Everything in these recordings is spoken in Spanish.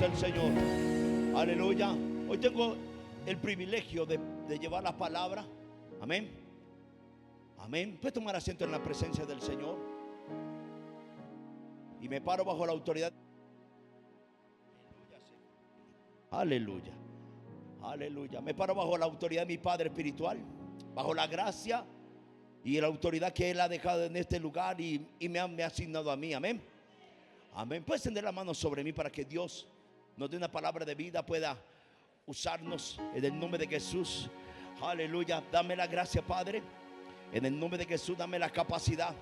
es el Señor. Aleluya. Hoy tengo el privilegio de llevar la palabra. Amén. Amén. Puedes tomar asiento en la presencia del Señor. Y me paro bajo la autoridad. Aleluya. Aleluya. Me paro bajo la autoridad de mi Padre espiritual, bajo la gracia y la autoridad que Él ha dejado en este lugar y me ha asignado a mí. Amén. Amén. Puedes extender la mano sobre mí para que Dios nos dé una palabra de vida, pueda usarnos en el nombre de Jesús. Aleluya. Dame la gracia, Padre, en el nombre de Jesús. Dame la capacidad,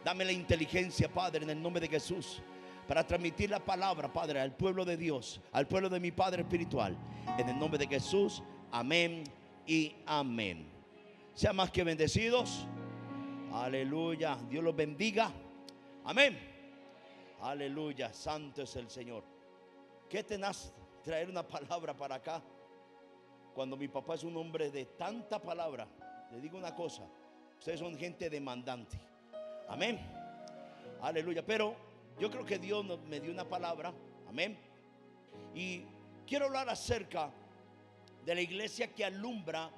dame la inteligencia, Padre, en el nombre de Jesús, para transmitir la palabra, Padre, al pueblo de Dios, al pueblo de mi Padre espiritual, en el nombre de Jesús. Amén y amén. Sean más que bendecidos. Aleluya. Dios los bendiga. Amén. Aleluya. Santo es el Señor. Qué tenaz traer una palabra para acá, cuando mi papá es un hombre de tanta palabra. Le digo una cosa: ustedes son gente demandante. Amén. Aleluya. Pero yo creo que Dios me dio una palabra. Amén. Y quiero hablar acerca de la iglesia que alumbra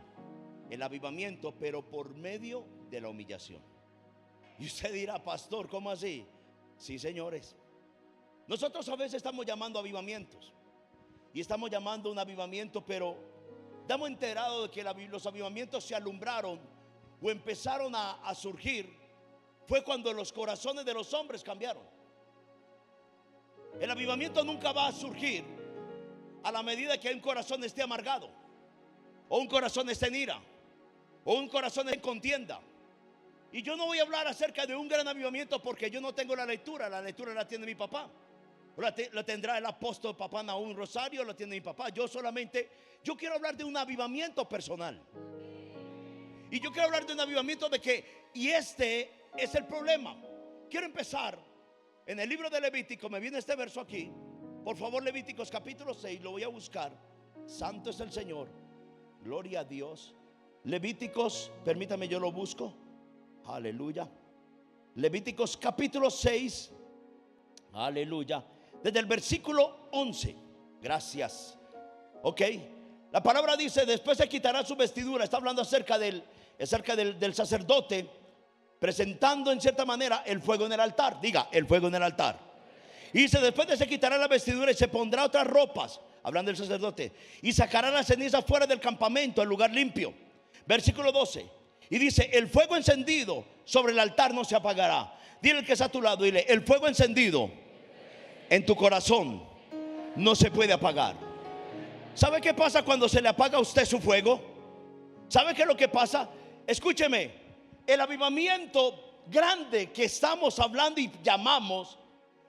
el avivamiento, pero por medio de la humillación. Y usted dirá: pastor, ¿cómo así? Sí, señores. Nosotros a veces estamos llamando avivamientos, y estamos llamando un avivamiento, pero damos enterado de que los avivamientos se alumbraron o empezaron a surgir fue cuando los corazones de los hombres cambiaron. El avivamiento nunca va a surgir a la medida que un corazón esté amargado, o un corazón esté en ira, o un corazón en contienda. Y yo no voy a hablar acerca de un gran avivamiento, porque yo no tengo la lectura la tiene mi papá. La tendrá el apóstol Papá Nahum Rosario, la tiene mi papá. Yo quiero hablar de un avivamiento personal. Y yo quiero hablar de un avivamiento y este es el problema. Quiero empezar en el libro de Levítico. Me viene este verso aquí. Por favor, Levíticos capítulo 6, lo voy a buscar. Santo es el Señor. Gloria a Dios. Levíticos, permítame, yo lo busco. Aleluya. Levíticos capítulo 6. Aleluya. Desde el versículo 11. Gracias. Ok. La palabra dice: después se quitará su vestidura. Está hablando acerca del sacerdote presentando en cierta manera el fuego en el altar. Diga: el fuego en el altar. Y dice: después de se quitará la vestidura y se pondrá otras ropas. Hablando del sacerdote. Y sacará la ceniza fuera del campamento, al lugar limpio. Versículo 12. Y dice: el fuego encendido sobre el altar no se apagará. Dile al que está a tu lado, dile: el fuego encendido en tu corazón no se puede apagar. ¿Sabe qué pasa cuando se le apaga a usted su fuego? ¿Sabe qué es lo que pasa? Escúcheme. El avivamiento grande que estamos hablando y llamamos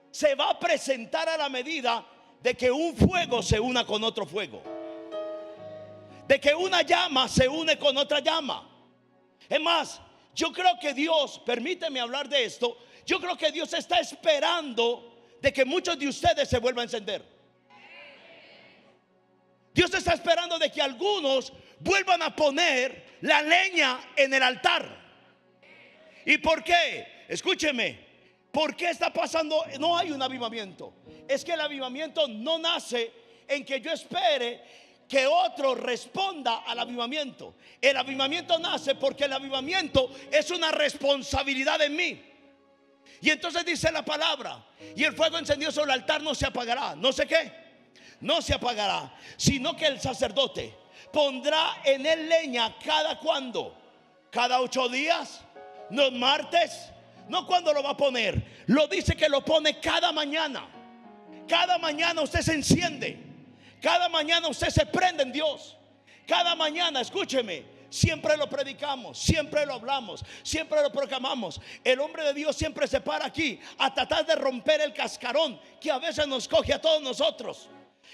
se va a presentar a la medida de que un fuego se una con otro fuego, de que una llama se une con otra llama. Es más, yo creo que Dios, permíteme hablar de esto, yo creo que Dios está esperando de que muchos de ustedes se vuelvan a encender. Dios está esperando de que algunos vuelvan a poner la leña en el altar. ¿Y por qué? Escúcheme. ¿Por qué está pasando? No hay un avivamiento. Es que el avivamiento no nace en que yo espere que otro responda al avivamiento. El avivamiento nace porque el avivamiento es una responsabilidad en mí. Y entonces dice la palabra: y el fuego encendido sobre el altar no se apagará. No sé qué. No se apagará, sino que el sacerdote pondrá en él leña. ¿Cada cuándo? Cada 8 días. Los martes. No, ¿cuándo lo va a poner? Lo dice que lo pone cada mañana. Cada mañana usted se enciende. Cada mañana usted se prende en Dios. Cada mañana, escúcheme, siempre lo predicamos, siempre lo hablamos, siempre lo proclamamos. El hombre de Dios siempre se para aquí a tratar de romper el cascarón que a veces nos coge a todos nosotros.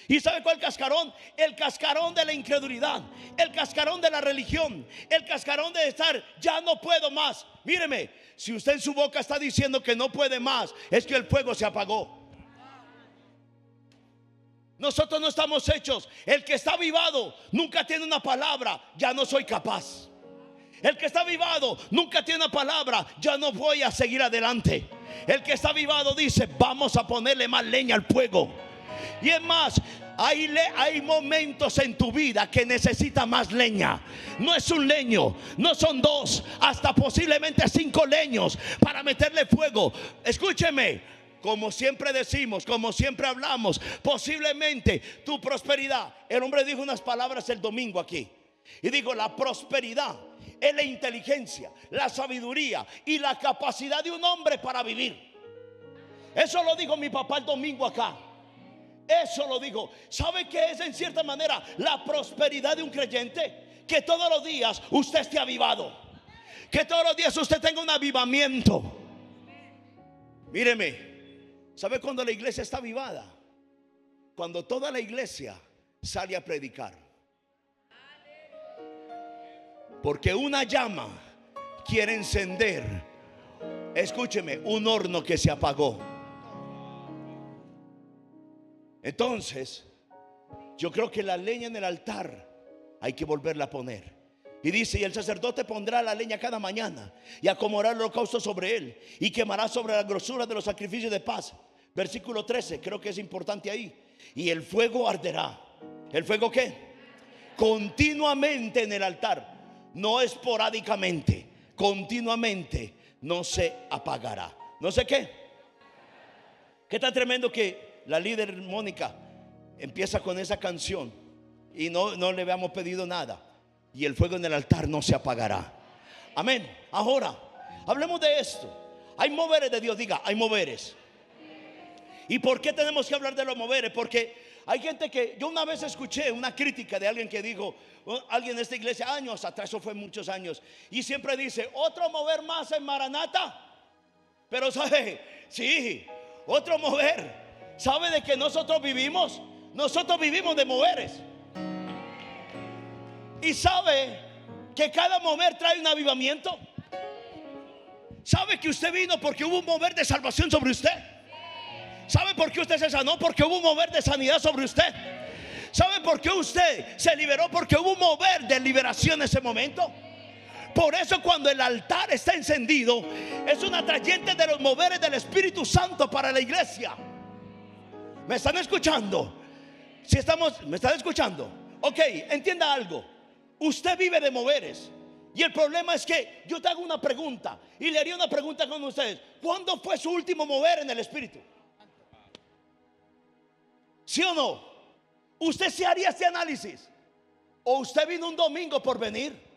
¿Y sabe cuál cascarón? El cascarón de la incredulidad, el cascarón de la religión, el cascarón de estar: ya no puedo más. Míreme, si usted en su boca está diciendo que no puede más, es que el fuego se apagó. Nosotros no estamos hechos. El que está avivado nunca tiene una palabra: ya no soy capaz. El que está avivado nunca tiene una palabra: ya no voy a seguir adelante. El que está avivado dice: vamos a ponerle más leña al fuego. Y es más, hay momentos en tu vida que necesita más leña. No es un leño, no son dos, hasta posiblemente 5 leños para meterle fuego. Escúcheme, como siempre decimos, como siempre hablamos, posiblemente tu prosperidad. El hombre dijo unas palabras el domingo aquí y dijo: la prosperidad es la inteligencia, la sabiduría y la capacidad de un hombre para vivir. Eso lo dijo mi papá el domingo acá. Eso lo dijo. ¿Sabe qué es en cierta manera la prosperidad de un creyente? Que todos los días usted esté avivado, que todos los días usted tenga un avivamiento. Míreme, ¿sabe cuándo la iglesia está avivada? Cuando toda la iglesia sale a predicar. Porque una llama quiere encender, escúcheme, un horno que se apagó. Entonces, yo creo que la leña en el altar hay que volverla a poner. Y dice: y el sacerdote pondrá la leña cada mañana y acomodará el holocausto sobre él y quemará sobre la grosura de los sacrificios de paz. Versículo 13, creo que es importante ahí. Y el fuego arderá. ¿El fuego qué? Continuamente en el altar, no esporádicamente, continuamente, no se apagará. ¿No sé qué? ¿Qué tan tremendo que la líder Mónica empieza con esa canción y no le habíamos pedido nada, y el fuego en el altar no se apagará? Amén. Ahora hablemos de esto. Hay moveres de Dios. Diga: hay moveres. ¿Y por qué tenemos que hablar de los moveres? Porque hay gente que, yo una vez escuché una crítica de alguien que dijo, alguien de esta iglesia años atrás, eso fue muchos años, y siempre dice: otro mover más en Maranata. Pero sabe, sí, otro mover. ¿Sabe de que nosotros vivimos? Nosotros vivimos de moveres. Y sabe que cada mover trae un avivamiento. ¿Sabe que usted vino porque hubo un mover de salvación sobre usted? ¿Sabe por qué usted se sanó? Porque hubo un mover de sanidad sobre usted. ¿Sabe por qué usted se liberó? Porque hubo un mover de liberación en ese momento. Por eso cuando el altar está encendido, es un atrayente de los moveres del Espíritu Santo para la iglesia. ¿Me están escuchando? Si estamos, ¿me están escuchando? Ok, entienda algo. Usted vive de moveres. Y el problema es que yo te hago una pregunta, y le haría una pregunta con ustedes: ¿cuándo fue su último mover en el Espíritu? ¿Sí o no? ¿Usted se haría este análisis? ¿O usted vino un domingo por venir?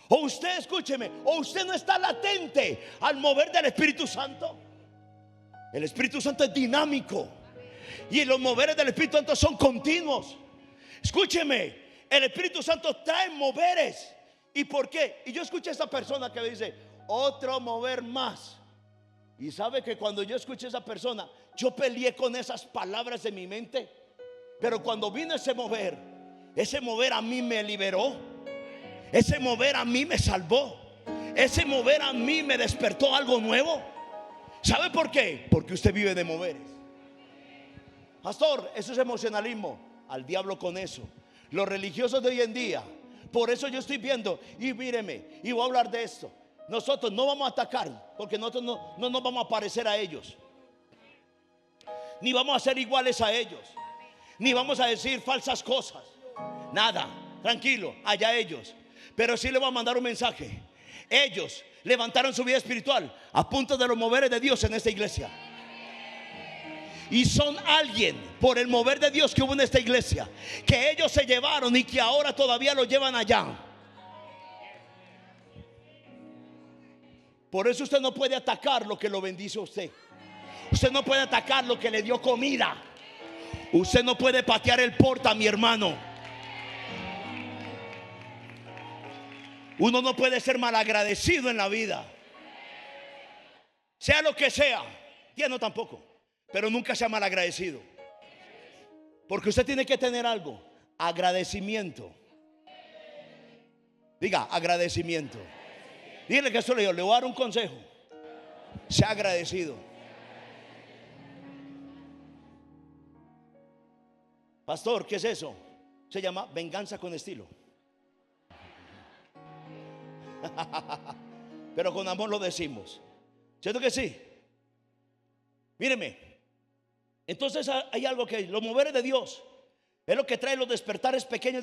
¿O usted, escúcheme, o usted no está latente al mover del Espíritu Santo? El Espíritu Santo es dinámico y los moveres del Espíritu Santo son continuos. Escúcheme, el Espíritu Santo trae moveres. ¿Y por qué? Y yo escuché a esta persona que dice: otro mover más. Y sabe que cuando yo escuché a esa persona, yo peleé con esas palabras en mi mente. Pero cuando vino ese mover a mí me liberó. Ese mover a mí me salvó. Ese mover a mí me despertó algo nuevo. ¿Sabe por qué? Porque usted vive de moveres. Pastor, eso es emocionalismo. Al diablo con eso. Los religiosos de hoy en día, por eso yo estoy viendo, y míreme, y voy a hablar de esto. Nosotros no vamos a atacar, porque nosotros no nos vamos a parecer a ellos, ni vamos a ser iguales a ellos, ni vamos a decir falsas cosas. Nada, tranquilo, allá ellos. Pero sí le voy a mandar un mensaje. Ellos levantaron su vida espiritual a punto de los moveres de Dios en esta iglesia. Y son alguien por el mover de Dios que hubo en esta iglesia, que ellos se llevaron y que ahora todavía lo llevan allá. Por eso usted no puede atacar lo que lo bendice a usted. Usted no puede atacar lo que le dio comida. Usted no puede patear el porta, mi hermano. Uno no puede ser malagradecido en la vida. Sea lo que sea. Ya no tampoco. Pero nunca sea malagradecido. Porque usted tiene que tener algo: agradecimiento. Diga: agradecimiento. Dígale que eso le voy a dar un consejo: sea agradecido. Pastor, ¿qué es eso? Se llama venganza con estilo. Pero con amor lo decimos. ¿Cierto que sí? Míreme, Entonces hay algo que los moveres de Dios es lo que trae los despertares pequeños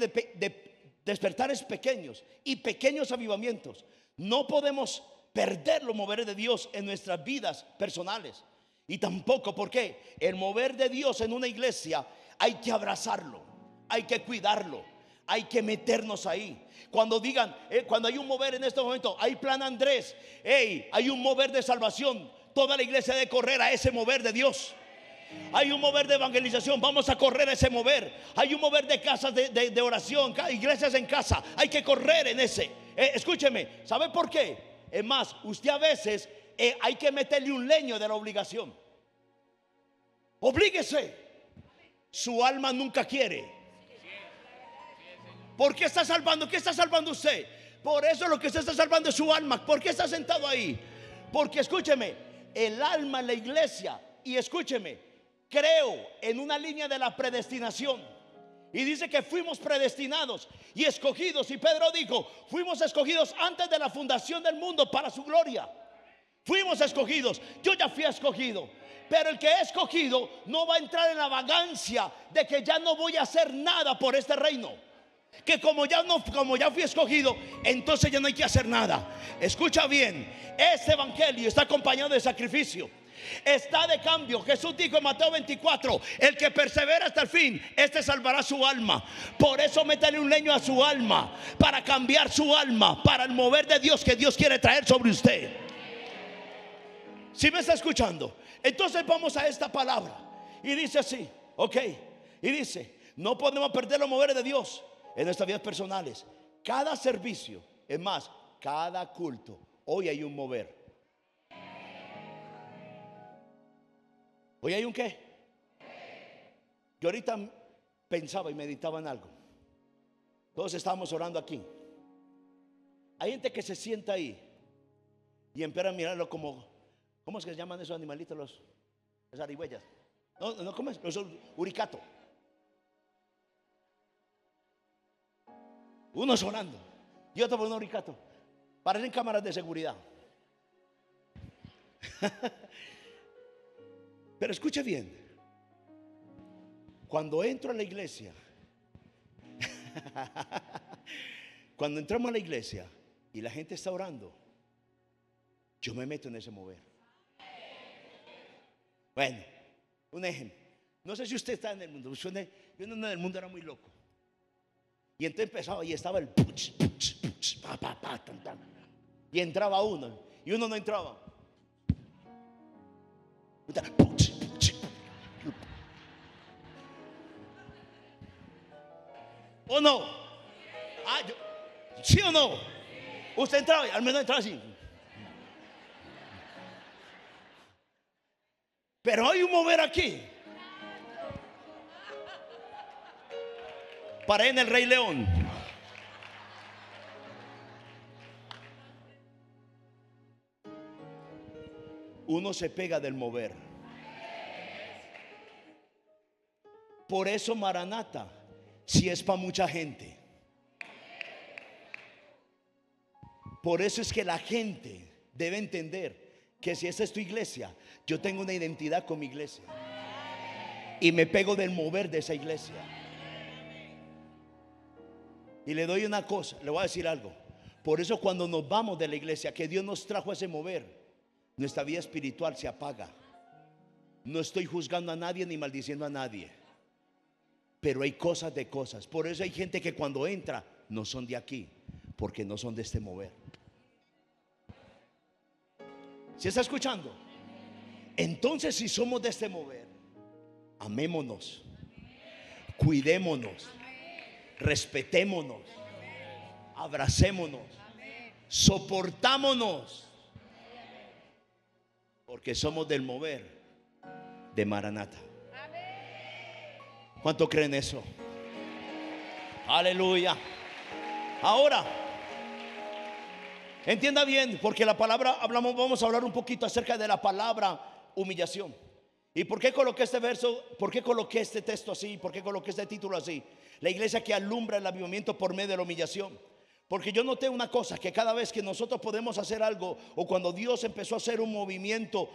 despertares pequeños y pequeños avivamientos. No podemos perder los moveres de Dios en nuestras vidas personales. Y tampoco, porque el mover de Dios en una iglesia hay que abrazarlo, hay que cuidarlo, hay que meternos ahí. Cuando digan, cuando hay un mover en este momento, hay plan Andrés, hay un mover de salvación, toda la iglesia debe correr a ese mover de Dios. Hay un mover de evangelización, vamos a correr a ese mover. Hay un mover de casas de oración, iglesias en casa, hay que correr en ese. Escúcheme, ¿sabe por qué? Es más, usted a veces hay que meterle un leño de la obligación. Oblíguese. Su alma nunca quiere. ¿Por qué está salvando? ¿Qué está salvando usted? Por eso lo que usted está salvando es su alma. ¿Por qué está sentado ahí? Porque escúcheme, el alma en la iglesia, y escúcheme, creo en una línea de la predestinación. Y dice que fuimos predestinados y escogidos. Y Pedro dijo, fuimos escogidos antes de la fundación del mundo para su gloria. Fuimos escogidos. Yo ya fui escogido. Pero el que es escogido no va a entrar en la vagancia de que ya no voy a hacer nada por este reino. Que como ya fui escogido, entonces ya no hay que hacer nada. Escucha bien, este evangelio está acompañado de sacrificio. Está de cambio. Jesús dijo en Mateo 24, el que persevera hasta el fin, este salvará su alma. Por eso métale un leño a su alma, para cambiar su alma, para el mover de Dios que Dios quiere traer sobre usted. ¿Sí me está escuchando? Entonces vamos a esta palabra y dice así, ok, y dice, no podemos perder los moveres de Dios en nuestras vidas personales. Cada servicio, es más, cada culto, hoy hay un mover. ¿Hoy hay un qué? Yo ahorita pensaba y meditaba en algo. Todos estábamos orando aquí. Hay gente que se sienta ahí y empieza a mirarlo como, ¿cómo es que se llaman esos animalitos? Las zarigüeyas. No, ¿cómo es? Los uricatos. Unos orando y otro por un uricato. Parecen cámaras de seguridad. Pero escuche bien, cuando entro a la iglesia, cuando entramos a la iglesia y la gente está orando, yo me meto en ese mover. Bueno, un ejemplo. No sé si usted está en el mundo. Yo en el mundo era muy loco. Y entonces empezaba y estaba el puch, puch, puch, pa, pa, pa, tan, tan. Y entraba uno y uno no entraba. ¿O no? ¿Sí o no? Usted entraba y al menos entraba así. Pero hay un mover aquí. Paré en el Rey León. Uno se pega del mover. Por eso Maranata, si es para mucha gente. Por eso es que la gente debe entender que si esta es tu iglesia, yo tengo una identidad con mi iglesia y me pego del mover de esa iglesia. Y le doy una cosa, le voy a decir algo. Por eso cuando nos vamos de la iglesia, que Dios nos trajo a ese mover, nuestra vida espiritual se apaga. No estoy juzgando a nadie ni maldiciendo a nadie, pero hay cosas de cosas. Por eso hay gente que cuando entra no son de aquí, porque no son de este mover. ¿Se está escuchando? Entonces, si somos de este mover, amémonos, cuidémonos, respetémonos, abracémonos, soportámonos, porque somos del mover de Maranata. ¿Cuánto creen eso? Aleluya. Ahora, entienda bien, porque la palabra vamos a hablar un poquito acerca de la palabra humillación. ¿Y por qué coloqué este verso? ¿Por qué coloqué este texto así? ¿Por qué coloqué este título así? La iglesia que alumbra el avivamiento por medio de la humillación. Porque yo noté una cosa, que cada vez que nosotros podemos hacer algo, o cuando Dios empezó a hacer un movimiento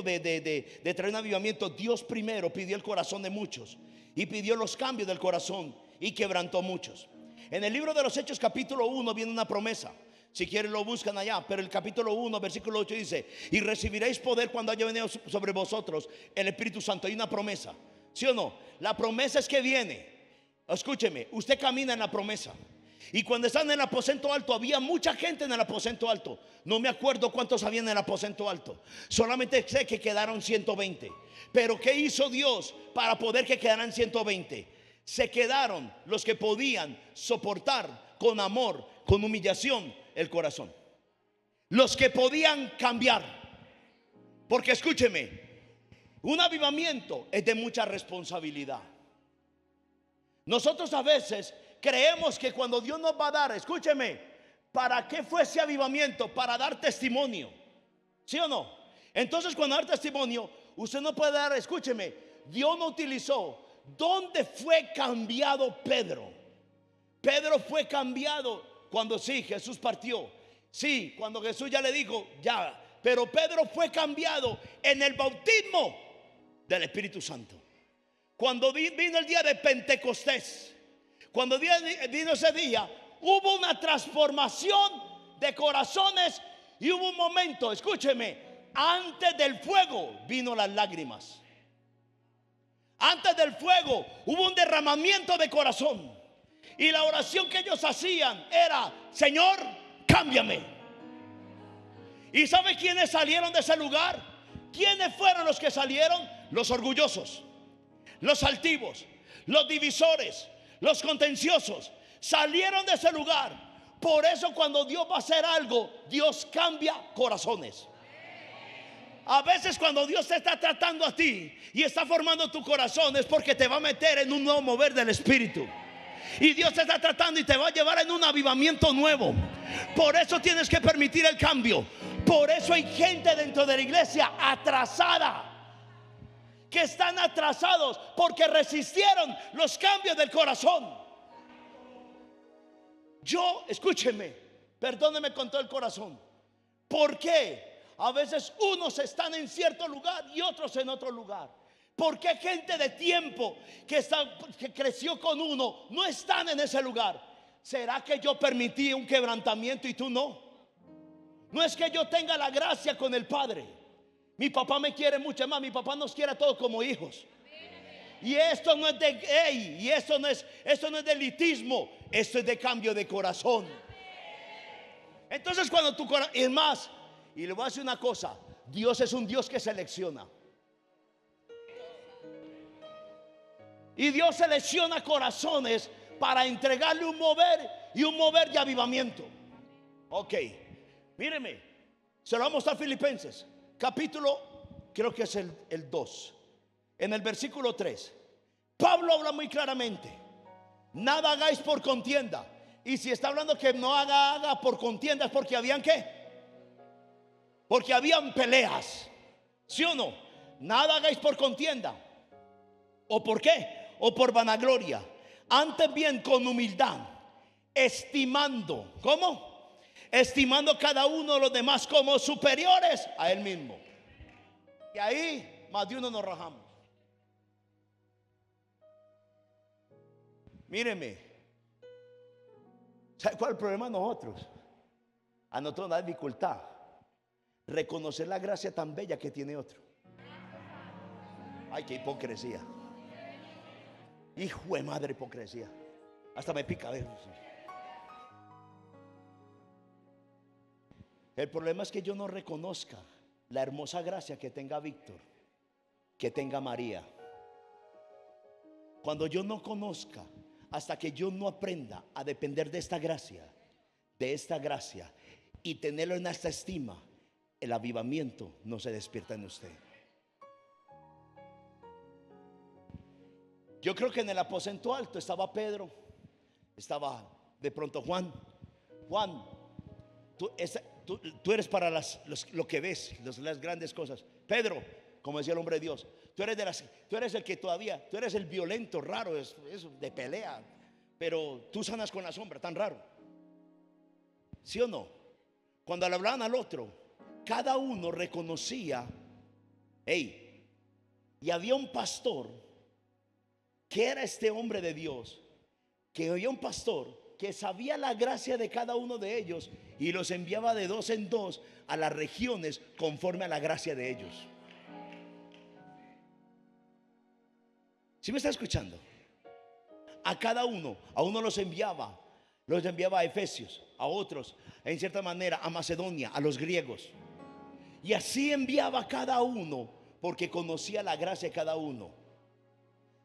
de traer un avivamiento, Dios primero pidió el corazón de muchos y pidió los cambios del corazón y quebrantó muchos. En el libro de los Hechos capítulo 1 viene una promesa. Si quieren lo buscan allá, pero el capítulo 1 versículo 8 dice: y recibiréis poder cuando haya venido sobre vosotros el Espíritu Santo. Hay una promesa, ¿sí o no? La promesa es que viene. Escúcheme, usted camina en la promesa. Y cuando están en el aposento alto, había mucha gente en el aposento alto. No me acuerdo cuántos habían en el aposento alto. Solamente sé que quedaron 120. Pero ¿qué hizo Dios para poder que quedaran 120? Se quedaron los que podían soportar con amor, con humillación, el corazón. Los que podían cambiar. Porque escúcheme, un avivamiento es de mucha responsabilidad. Nosotros a veces creemos que cuando Dios nos va a dar, escúcheme, ¿para qué fue ese avivamiento? Para dar testimonio, ¿sí o no? Entonces cuando dar testimonio, usted no puede dar, escúcheme, Dios no utilizó. ¿Dónde fue cambiado Pedro? Pedro fue cambiado cuando sí, Jesús partió. Sí, cuando Jesús ya le dijo, ya. Pero Pedro fue cambiado en el bautismo del Espíritu Santo. Cuando vino el día de Pentecostés, cuando vino ese día, hubo una transformación de corazones y hubo un momento, escúcheme, antes del fuego vino las lágrimas. Antes del fuego hubo un derramamiento de corazón. Y la oración que ellos hacían era: Señor, cámbiame. ¿Y sabe quiénes salieron de ese lugar? ¿Quiénes fueron los que salieron? Los orgullosos, los altivos, los divisores, los contenciosos. Salieron de ese lugar. Por eso cuando Dios va a hacer algo, Dios cambia corazones. A veces cuando Dios te está tratando a ti y está formando tu corazón, es porque te va a meter en un nuevo mover del Espíritu. Y Dios te está tratando y te va a llevar en un avivamiento nuevo. Por eso tienes que permitir el cambio. Por eso hay gente dentro de la iglesia atrasada, que están atrasados porque resistieron los cambios del corazón. Yo, escúcheme, perdóneme con todo el corazón. ¿Por qué? A veces unos están en cierto lugar y otros en otro lugar. ¿Por qué gente de tiempo que creció con uno no están en ese lugar? ¿Será que yo permití un quebrantamiento y tú no? No es que yo tenga la gracia con el Padre. Mi papá me quiere mucho más. Mi papá nos quiere a todos como hijos. Y esto no es de y esto no es de elitismo. Esto es de cambio de corazón. Entonces cuando tu corazón, es más, y le voy a decir una cosa: Dios es un Dios que selecciona. Y Dios selecciona corazones para entregarle un mover y un mover de avivamiento. Ok, míreme, se lo vamos a mostrar Filipenses, capítulo, creo que es el 2. En el versículo 3, Pablo habla muy claramente: nada hagáis por contienda. Y si está hablando que no haga por contienda, es porque habían ¿qué? Porque habían peleas, ¿sí o no? Nada hagáis por contienda. ¿O por qué? O por vanagloria. Antes bien con humildad, estimando, ¿cómo? Estimando cada uno de los demás como superiores a él mismo. Y ahí más de uno nos rajamos. Míreme, ¿sabe cuál es el problema de nosotros? A nosotros nos da dificultad reconocer la gracia tan bella que tiene otro. Ay, qué hipocresía. Hijo de madre, hipocresía. Hasta me pica ver. El problema es que yo no reconozca la hermosa gracia que tenga Víctor, que tenga María. Cuando yo no conozca, hasta que yo no aprenda a depender de esta gracia y tenerlo en esta estima, el avivamiento no se despierta en usted. Yo creo que en el aposento alto estaba Pedro, estaba de pronto Juan. Juan, tú eres para lo que ves, las grandes cosas. Pedro, como decía el hombre de Dios, tú eres el que todavía, tú eres el violento, raro, es de pelea, pero tú sanas con la sombra, tan raro. ¿Sí o no? Cuando le hablaban al otro, cada uno reconocía, hey, y había un pastor que era este hombre de Dios, que había un pastor que sabía la gracia de cada uno de ellos y los enviaba de dos en dos a las regiones conforme a la gracia de ellos. ¿Sí me está escuchando? A cada uno, a uno los enviaba a Efesios, a otros, en cierta manera, a Macedonia, a los griegos. Y así enviaba a cada uno porque conocía la gracia de cada uno.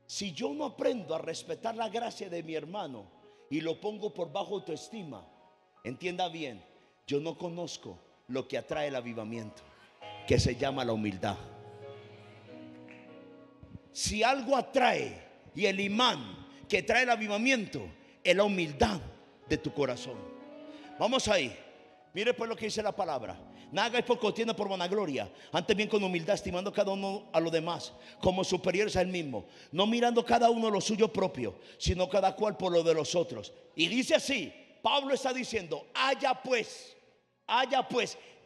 Si yo no aprendo a respetar la gracia de mi hermano y lo pongo por bajo autoestima, entienda bien, yo no conozco lo que atrae el avivamiento, que se llama la humildad. Si algo atrae, y el imán que trae el avivamiento es la humildad de tu corazón. Vamos ahí. Mire pues lo que dice la palabra. Nada hagáis por contienda, por vanagloria, antes bien con humildad, estimando cada uno a los demás como superiores a él mismo, no mirando cada uno lo suyo propio, sino cada cual por lo de los otros. Y dice así, Pablo está diciendo, haya pues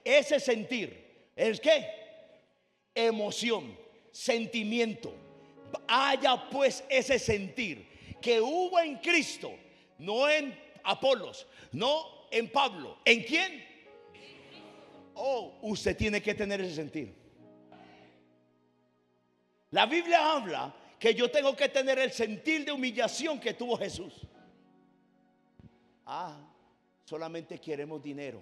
ese sentir. ¿Es qué? Emoción, sentimiento. Haya pues ese sentir que hubo en Cristo, no en Apolos, no en Pablo. ¿En quién? Oh, usted tiene que tener ese sentir. La Biblia habla que yo tengo que tener el sentir de humillación que tuvo Jesús. Solamente queremos dinero.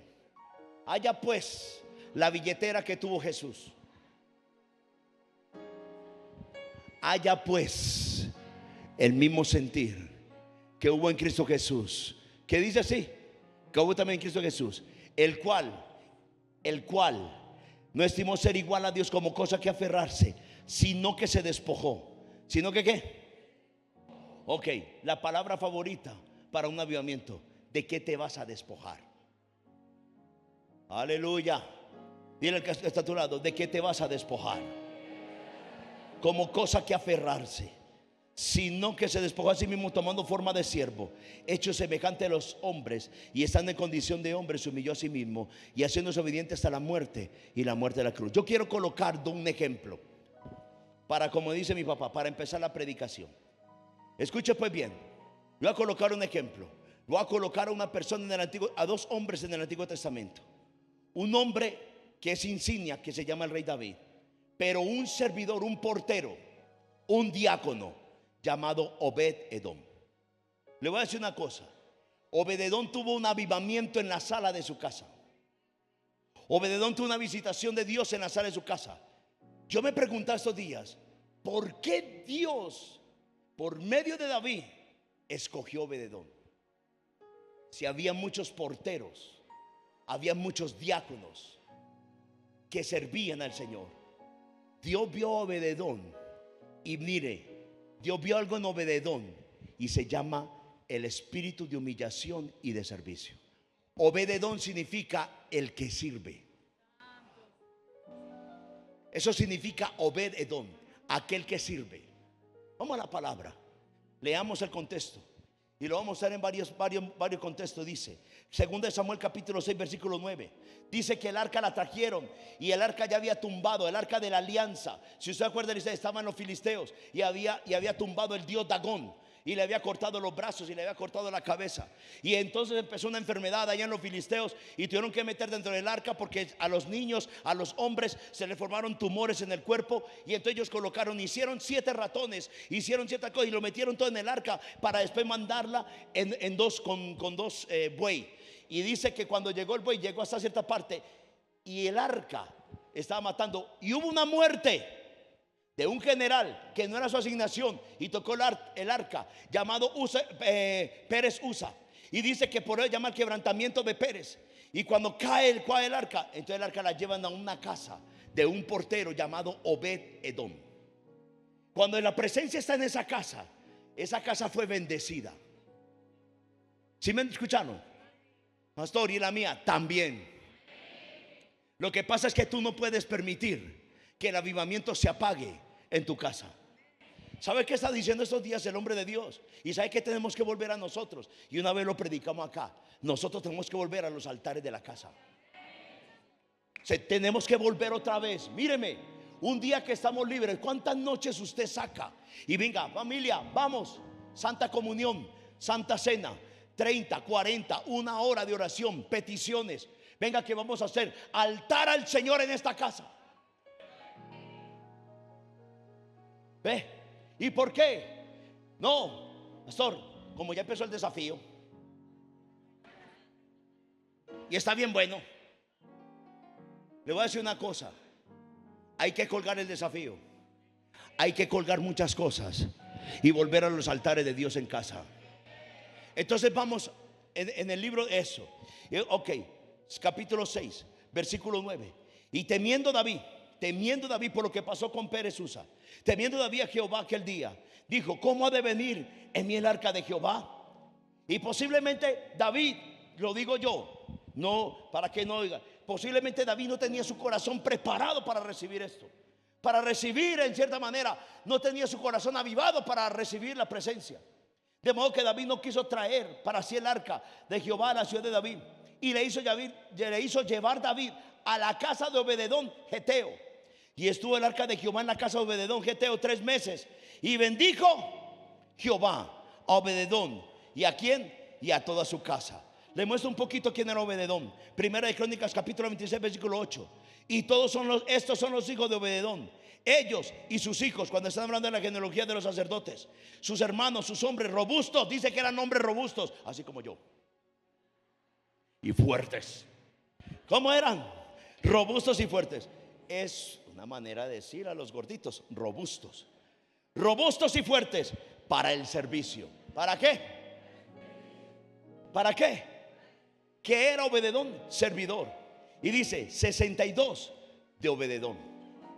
Haya pues la billetera que tuvo Jesús. Haya pues el mismo sentir que hubo en Cristo Jesús. Que dice así, que hubo también en Cristo Jesús, el cual no estimó ser igual a Dios como cosa que aferrarse, sino que se despojó. ¿Sino que qué? Ok, la palabra favorita para un avivamiento. ¿De qué te vas a despojar? Aleluya. Dile al que está a tu lado, ¿de qué te vas a despojar? Como cosa que aferrarse, sino que se despojó a sí mismo, tomando forma de siervo, hecho semejante a los hombres, y estando en condición de hombre, se humilló a sí mismo, y haciéndose obediente hasta la muerte, y la muerte de la cruz. Yo quiero colocar un ejemplo para, como dice mi papá, para empezar la predicación. Escuche pues bien. Voy a colocar un ejemplo. Voy a colocar a una persona en el Antiguo, a dos hombres en el Antiguo Testamento. Un hombre que es insignia, que se llama el rey David, pero un servidor, un portero, un diácono llamado Obed-Edom. Le voy a decir una cosa. Obed-Edom tuvo un avivamiento en la sala de su casa. Obed-Edom tuvo una visitación de Dios en la sala de su casa. Yo me preguntaba estos días, ¿por qué Dios, por medio de David, escogió Obed-Edom? Si había muchos porteros, había muchos diáconos que servían al Señor. Dios vio a Obed-Edom y mire, Dios vio algo en Obed-Edom y se llama el espíritu de humillación y de servicio. Obed-Edom significa el que sirve. Eso significa Obed-Edom, aquel que sirve. Vamos a la palabra, leamos el contexto y lo vamos a ver en varios contextos. Dice, 2 Samuel capítulo 6 versículo 9. Dice que el arca la trajeron y el arca ya había tumbado, el arca de la alianza. Si usted acuerda, dice, estaban los filisteos y había tumbado el dios Dagón, y le había cortado los brazos y le había cortado la cabeza. Y entonces empezó una enfermedad allá en los filisteos y tuvieron que meter dentro del arca porque a los niños, a los hombres se les formaron tumores en el cuerpo. Y entonces ellos hicieron 7 ratones, hicieron 7 cosas y lo metieron todo en el arca para después mandarla con dos buey. Y dice que cuando llegó el buey, llegó hasta cierta parte y el arca estaba matando y hubo una muerte de un general que no era su asignación y tocó el arca, llamado Pérez Usa. Y dice que por él llama el quebrantamiento de Pérez. Y cuando cae el arca, entonces el arca la llevan a una casa de un portero llamado Obed-Edom. Cuando la presencia está en esa casa fue bendecida. ¿Sí me escucharon? Pastor, y la mía también. Lo que pasa es que tú no puedes permitir que el avivamiento se apague en tu casa. ¿Sabe qué está diciendo estos días el hombre de Dios? Y sabe que tenemos que volver a nosotros. Y una vez lo predicamos acá. Nosotros tenemos que volver a los altares de la casa. Tenemos que volver otra vez. Míreme, un día que estamos libres, ¿cuántas noches usted saca? Y venga, familia, vamos, Santa Comunión, Santa Cena, 30, 40, una hora de oración, peticiones. Venga que vamos a hacer altar al Señor en esta casa. ¿Ve? ¿Y por qué? No, pastor, como ya empezó el desafío y está bien bueno, le voy a decir una cosa. Hay que colgar el desafío. Hay que colgar muchas cosas y volver a los altares de Dios en casa. Entonces vamos en el libro de eso. Ok, capítulo 6, versículo 9. Y temiendo David por lo que pasó con Pérez Usa, temiendo David a Jehová aquel día, dijo: ¿cómo ha de venir en mí el arca de Jehová? Y posiblemente David, lo digo yo, no para que no oiga, posiblemente David no tenía su corazón preparado para recibir esto, para recibir, en cierta manera, no tenía su corazón avivado para recibir la presencia. De modo que David no quiso traer para sí el arca de Jehová a la ciudad de David, y le hizo llevar David a la casa de Obededón Geteo. Y estuvo el arca de Jehová en la casa de Obededón Geteo 3 meses. Y bendijo Jehová a Obededón. ¿Y a quién? Y a toda su casa. Le muestro un poquito quién era Obededón. Primera de Crónicas capítulo 26 versículo 8. Y estos son los hijos de Obededón, ellos y sus hijos, cuando están hablando de la genealogía de los sacerdotes, sus hermanos, sus hombres robustos. Dice que eran hombres robustos, así como yo, y fuertes. ¿Cómo eran? Robustos y fuertes. Es una manera de decir a los gorditos: robustos. Robustos y fuertes para el servicio. ¿Para qué? ¿Para qué? ¿Qué era Obededón? Servidor. Y dice 62 de Obededón.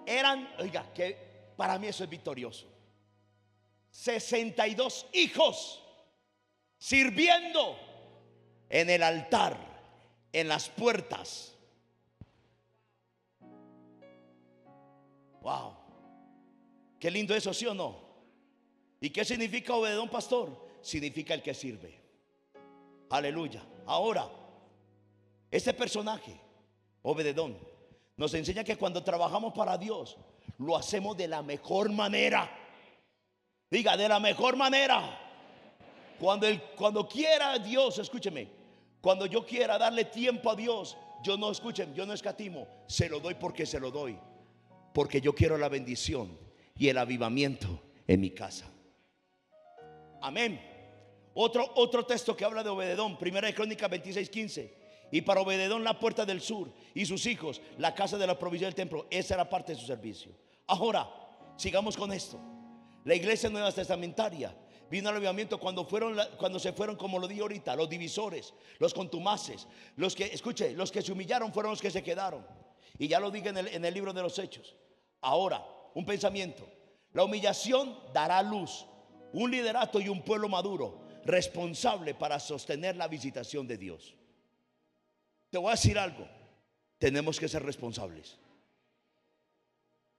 Eran, oiga, que para mí eso es victorioso. 62 hijos sirviendo en el altar, en las puertas. Wow, qué lindo eso, ¿sí o no? ¿Y qué significa Obededón, pastor? Significa el que sirve. Aleluya. Ahora, este personaje, Obededón, nos enseña que cuando trabajamos para Dios, lo hacemos de la mejor manera. Diga, de la mejor manera. Cuando quiera Dios, escúcheme, cuando yo quiera darle tiempo a Dios, yo no escatimo, se lo doy porque se lo doy, porque yo quiero la bendición y el avivamiento en mi casa. Amén. Otro texto que habla de Obededón, Primera de Crónicas 26:15. Y para Obededón la puerta del sur, y sus hijos la casa de la provisión del templo. Esa era parte de su servicio. Ahora, sigamos con esto. La iglesia nueva testamentaria vino al avivamiento cuando se fueron, como lo dije ahorita, los divisores, los contumaces, los que se humillaron fueron los que se quedaron. Y ya lo dije en el libro de los Hechos. Ahora, un pensamiento: la humillación dará luz, un liderato y un pueblo maduro, responsable para sostener la visitación de Dios. Te voy a decir algo: tenemos que ser responsables.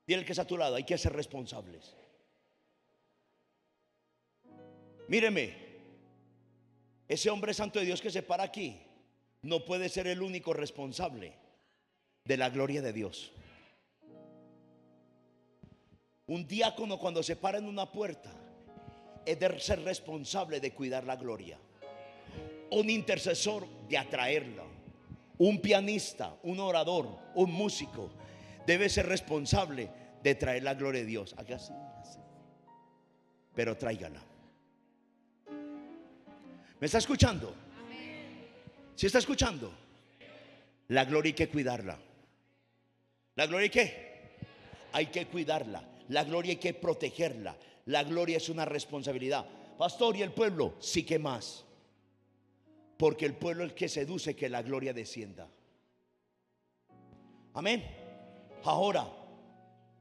Dile al que está a tu lado: hay que ser responsables. Míreme, ese hombre santo de Dios que se para aquí no puede ser el único responsable de la gloria de Dios. Un diácono, cuando se para en una puerta, es de ser responsable de cuidar la gloria. Un intercesor, de atraerla. Un pianista, un orador, un músico debe ser responsable de traer la gloria de Dios. Haga así, así. Pero tráigala. ¿Me está escuchando? ¿Sí está escuchando? La gloria hay que cuidarla. ¿La gloria hay qué? Hay que cuidarla. La gloria hay que protegerla. La gloria es una responsabilidad. Pastor, ¿y el pueblo? Sí, que más. Porque el pueblo es el que seduce que la gloria descienda. Amén. Ahora,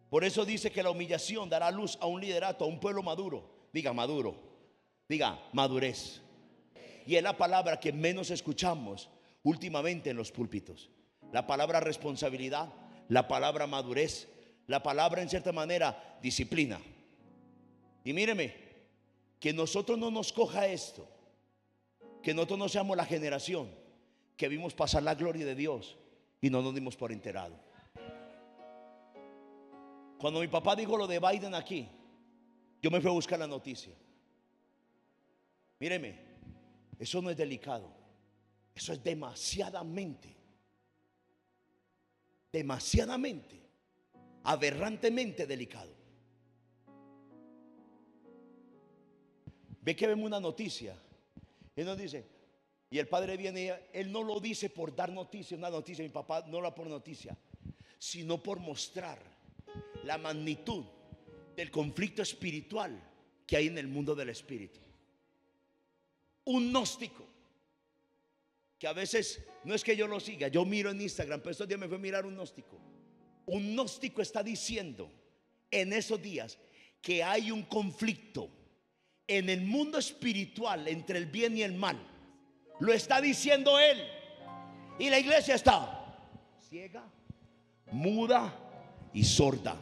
por eso dice que la humillación dará luz a un liderato, a un pueblo maduro. Diga maduro. Diga madurez. Y es la palabra que menos escuchamos últimamente en los púlpitos. La palabra responsabilidad, la palabra madurez, la palabra, en cierta manera, disciplina. Y míreme, que nosotros no nos coja esto, que nosotros no seamos la generación que vimos pasar la gloria de Dios y no nos dimos por enterado. Cuando mi papá dijo lo de Biden aquí, yo me fui a buscar la noticia. Míreme, eso no es delicado, eso es demasiadamente, aberrantemente delicado. Ve que vemos una noticia, él nos dice, y el padre viene, él no lo dice por dar noticia, una noticia, mi papá no la por noticia, sino por mostrar la magnitud del conflicto espiritual que hay en el mundo del espíritu. Un gnóstico que a veces no es que yo lo siga, yo miro en Instagram, pero estos días me fui a mirar un gnóstico. Un gnóstico está diciendo en esos días que hay un conflicto en el mundo espiritual entre el bien y el mal. Lo está diciendo él. Y la iglesia está ciega, muda y sorda.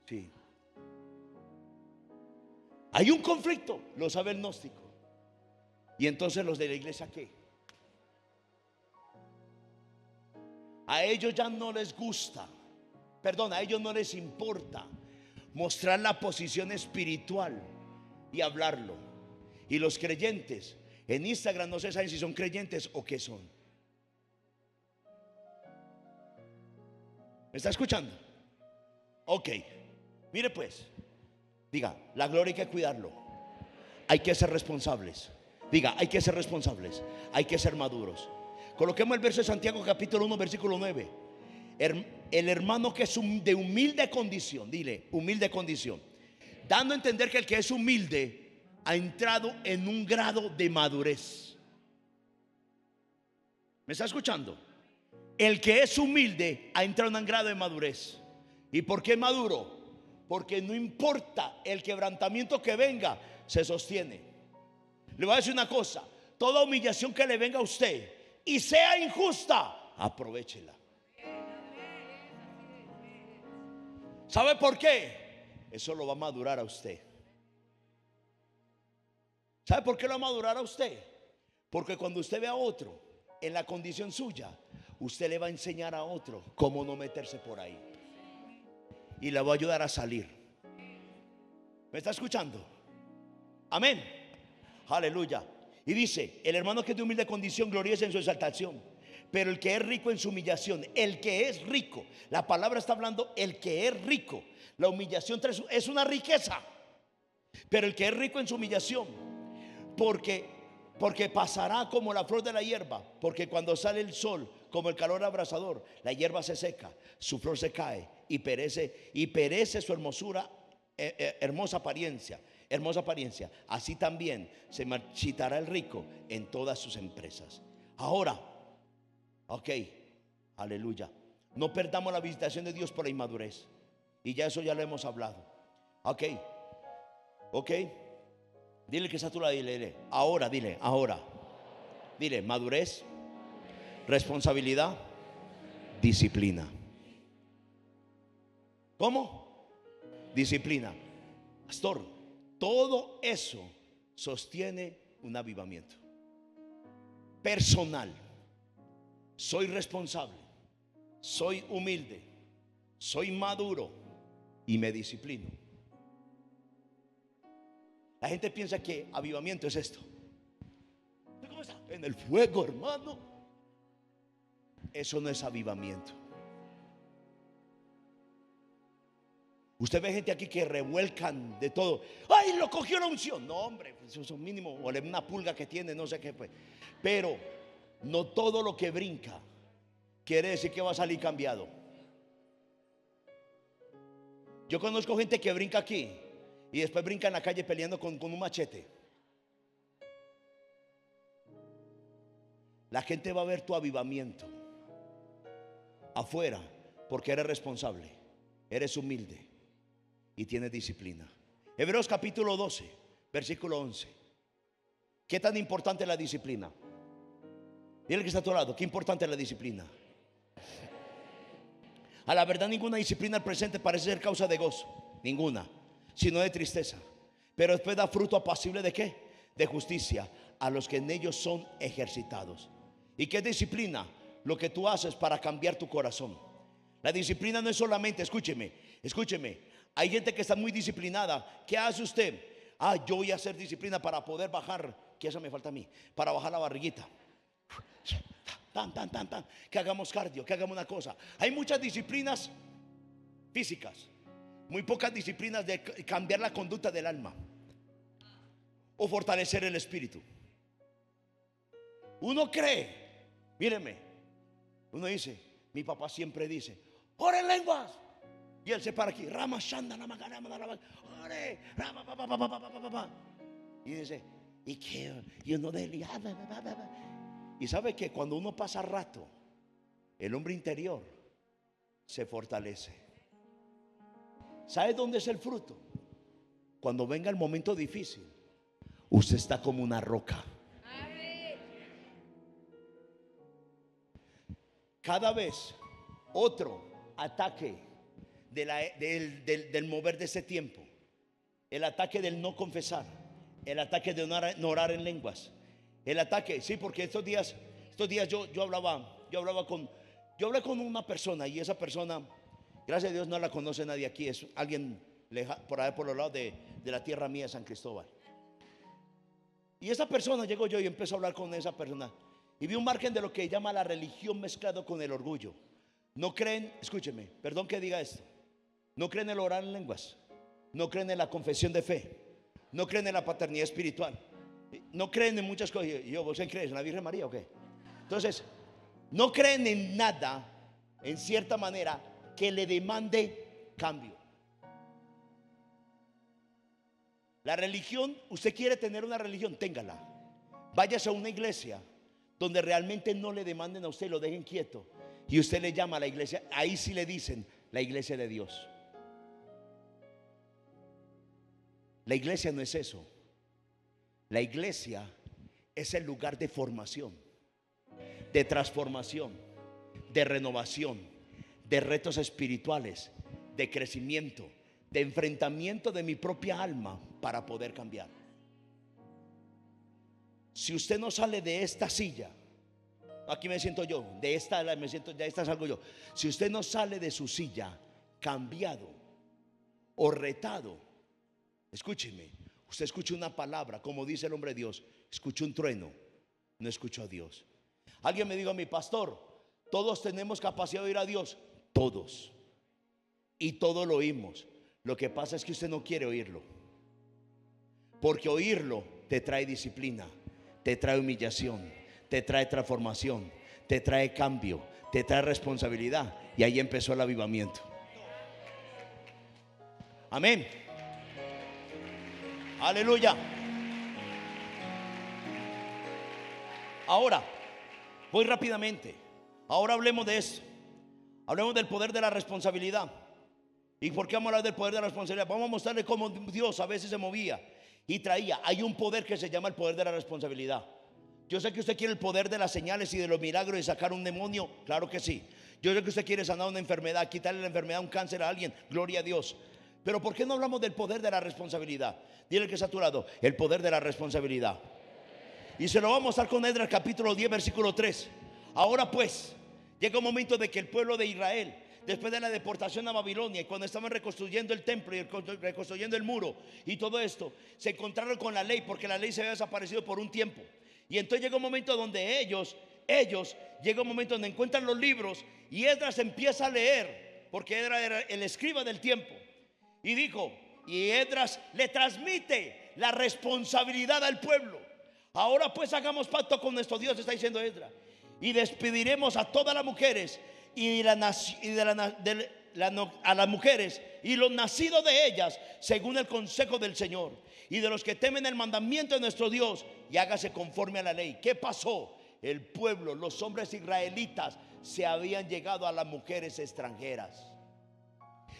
Sí. Hay un conflicto, lo sabe el gnóstico. Y entonces los de la iglesia, ¿qué? A ellos ya no les gusta, perdón, a ellos no les importa mostrar la posición espiritual y hablarlo. Y los creyentes en Instagram no se saben si son creyentes o qué son. ¿Me está escuchando? Ok, mire pues, diga, la gloria hay que cuidarlo, hay que ser responsables. Diga, hay que ser responsables, hay que ser maduros. Coloquemos el verso de Santiago capítulo 1 versículo 9. El hermano que es de humilde condición, dile, humilde condición, dando a entender que el que es humilde ha entrado en un grado de madurez. ¿Me está escuchando? El que es humilde ha entrado en un grado de madurez. ¿Y por qué maduro? Porque no importa el quebrantamiento que venga, se sostiene. Le voy a decir una cosa, toda humillación que le venga a usted y sea injusta, aprovéchela. ¿Sabe por qué? Eso lo va a madurar a usted. ¿Sabe por qué lo va a madurar a usted? Porque cuando usted ve a otro en la condición suya, usted le va a enseñar a otro cómo no meterse por ahí. Y le va a ayudar a salir. ¿Me está escuchando? Amén. Aleluya. Y dice, el hermano que es de humilde condición gloriece en su exaltación, pero el que es rico en su humillación, el que es rico, la palabra está hablando, el que es rico, la humillación es una riqueza, pero el que es rico en su humillación, porque pasará como la flor de la hierba, porque cuando sale el sol, como el calor abrasador, la hierba se seca, su flor se cae y perece su hermosura, hermosa apariencia. Así también se marchitará el rico en todas sus empresas. Ahora, ok, aleluya, no perdamos la visitación de Dios por la inmadurez. Y ya eso ya lo hemos hablado. Ok, dile que está a tu lado, dile, ahora, dile, madurez, responsabilidad, disciplina. ¿Cómo? Disciplina. Pastor, todo eso sostiene un avivamiento personal. Soy responsable, soy humilde, soy maduro y me disciplino. La gente piensa que avivamiento es esto. ¿Cómo está? En el fuego, hermano. Eso no es avivamiento. Usted ve gente aquí que revuelcan de todo. ¡Ay, lo cogió la unción! No, hombre, eso es un mínimo. O una pulga que tiene, no sé qué fue. Pero no todo lo que brinca quiere decir que va a salir cambiado. Yo conozco gente que brinca aquí y después brinca en la calle peleando con un machete. La gente va a ver tu avivamiento afuera porque eres responsable, eres humilde y tienes disciplina. Hebreos capítulo 12 versículo 11. ¿Qué tan importante es la disciplina? Dile que está a tu lado, ¿qué importante es la disciplina? A la verdad, ninguna disciplina al presente parece ser causa de gozo. Ninguna. sino de tristeza. Pero después da fruto apacible ¿de qué? De justicia a los que en ellos son ejercitados. ¿Y qué es disciplina? Lo que tú haces para cambiar tu corazón. La disciplina no es solamente, escúcheme, hay gente que está muy disciplinada. ¿Qué hace usted? Yo voy a hacer disciplina para poder bajar, que eso me falta a mí, para bajar la barriguita. Que hagamos cardio, que hagamos una cosa. Hay muchas disciplinas físicas, muy pocas disciplinas de cambiar la conducta del alma o fortalecer el espíritu. Uno cree, míreme, uno dice, mi papá siempre dice, ore en lenguas. Y él se para aquí, Rama Shanda, ore, Rama, y dice, y que, y uno de él, y sabe que cuando uno pasa rato, el hombre interior se fortalece. ¿Sabe dónde es el fruto? Cuando venga el momento difícil, usted está como una roca. Cada vez otro ataque del mover de ese tiempo, el ataque del no confesar, el ataque de no orar en lenguas, el ataque, sí, porque estos días yo hablé con una persona, y esa persona, gracias a Dios, no la conoce nadie aquí, es alguien por ahí por los lados de la tierra mía, San Cristóbal. Y esa persona, llego yo y empiezo a hablar con esa persona, y vi un margen de lo que llama la religión mezclado con el orgullo. No creen, escúcheme, perdón que diga esto, no creen en el orar en lenguas, no creen en la confesión de fe, no creen en la paternidad espiritual, no creen en muchas cosas. ¿Vos crees en la Virgen María o qué? Entonces, no creen en nada, en cierta manera, que le demande cambio. La religión, usted quiere tener una religión, téngala. Váyase a una iglesia donde realmente no le demanden a usted, lo dejen quieto, y usted le llama a la iglesia, ahí sí le dicen la iglesia de Dios. La iglesia no es eso. La iglesia es el lugar de formación, de transformación, de renovación, de retos espirituales, de crecimiento, de enfrentamiento de mi propia alma para poder cambiar. Si usted no sale de esta silla, aquí me siento yo, de esta me siento, ya esta salgo yo. Si usted no sale de su silla cambiado o retado, escúcheme, usted escucha una palabra, como dice el hombre de Dios, escucha un trueno, no escucho a Dios. Alguien me dijo a mi pastor, todos tenemos capacidad de oír a Dios, todos, y todo lo oímos. Lo que pasa es que usted no quiere oírlo, porque oírlo te trae disciplina, te trae humillación, te trae transformación, te trae cambio, te trae responsabilidad, y ahí empezó el avivamiento. Amén. Aleluya. Ahora, voy rápidamente. Ahora hablemos de esto. Hablemos del poder de la responsabilidad. ¿Y por qué vamos a hablar del poder de la responsabilidad? Vamos a mostrarle cómo Dios a veces se movía y traía. Hay un poder que se llama el poder de la responsabilidad. Yo sé que usted quiere el poder de las señales y de los milagros y sacar un demonio. Claro que sí. Yo sé que usted quiere sanar una enfermedad, quitarle la enfermedad, un cáncer a alguien. Gloria a Dios. Pero ¿por qué no hablamos del poder de la responsabilidad? Dile que está a tu lado, el poder de la responsabilidad. Y se lo vamos a mostrar con Esdras capítulo 10 versículo 3. Ahora pues, llega un momento de que el pueblo de Israel, después de la deportación a Babilonia, y cuando estaban reconstruyendo el templo y reconstruyendo el muro y todo esto, se encontraron con la ley, porque la ley se había desaparecido por un tiempo. Y entonces llega un momento donde ellos llega un momento donde encuentran los libros, y Esdras empieza a leer, porque Esdras era el escriba del tiempo. Y dijo, y Esdras le transmite la responsabilidad al pueblo. Ahora pues hagamos pacto con nuestro Dios, está diciendo Esdras, y despediremos a todas las mujeres a las mujeres y los nacidos de ellas según el consejo del Señor, y de los que temen el mandamiento de nuestro Dios, y hágase conforme a la ley. ¿Qué pasó? El pueblo, los hombres israelitas, se habían llegado a las mujeres extranjeras.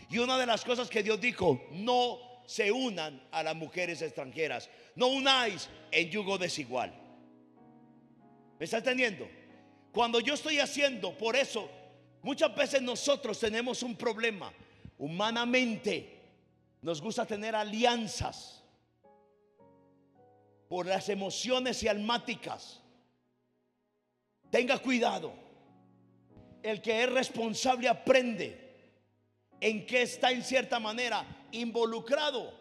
Y una de las cosas que Dios dijo, no se unan a las mujeres extranjeras, no unáis en yugo desigual. ¿Me está entendiendo? Cuando yo estoy haciendo, por eso muchas veces nosotros tenemos un problema humanamente. nos gusta tener alianzas por las emociones y almáticas. Tenga cuidado. El que es responsable aprende en qué está en cierta manera involucrado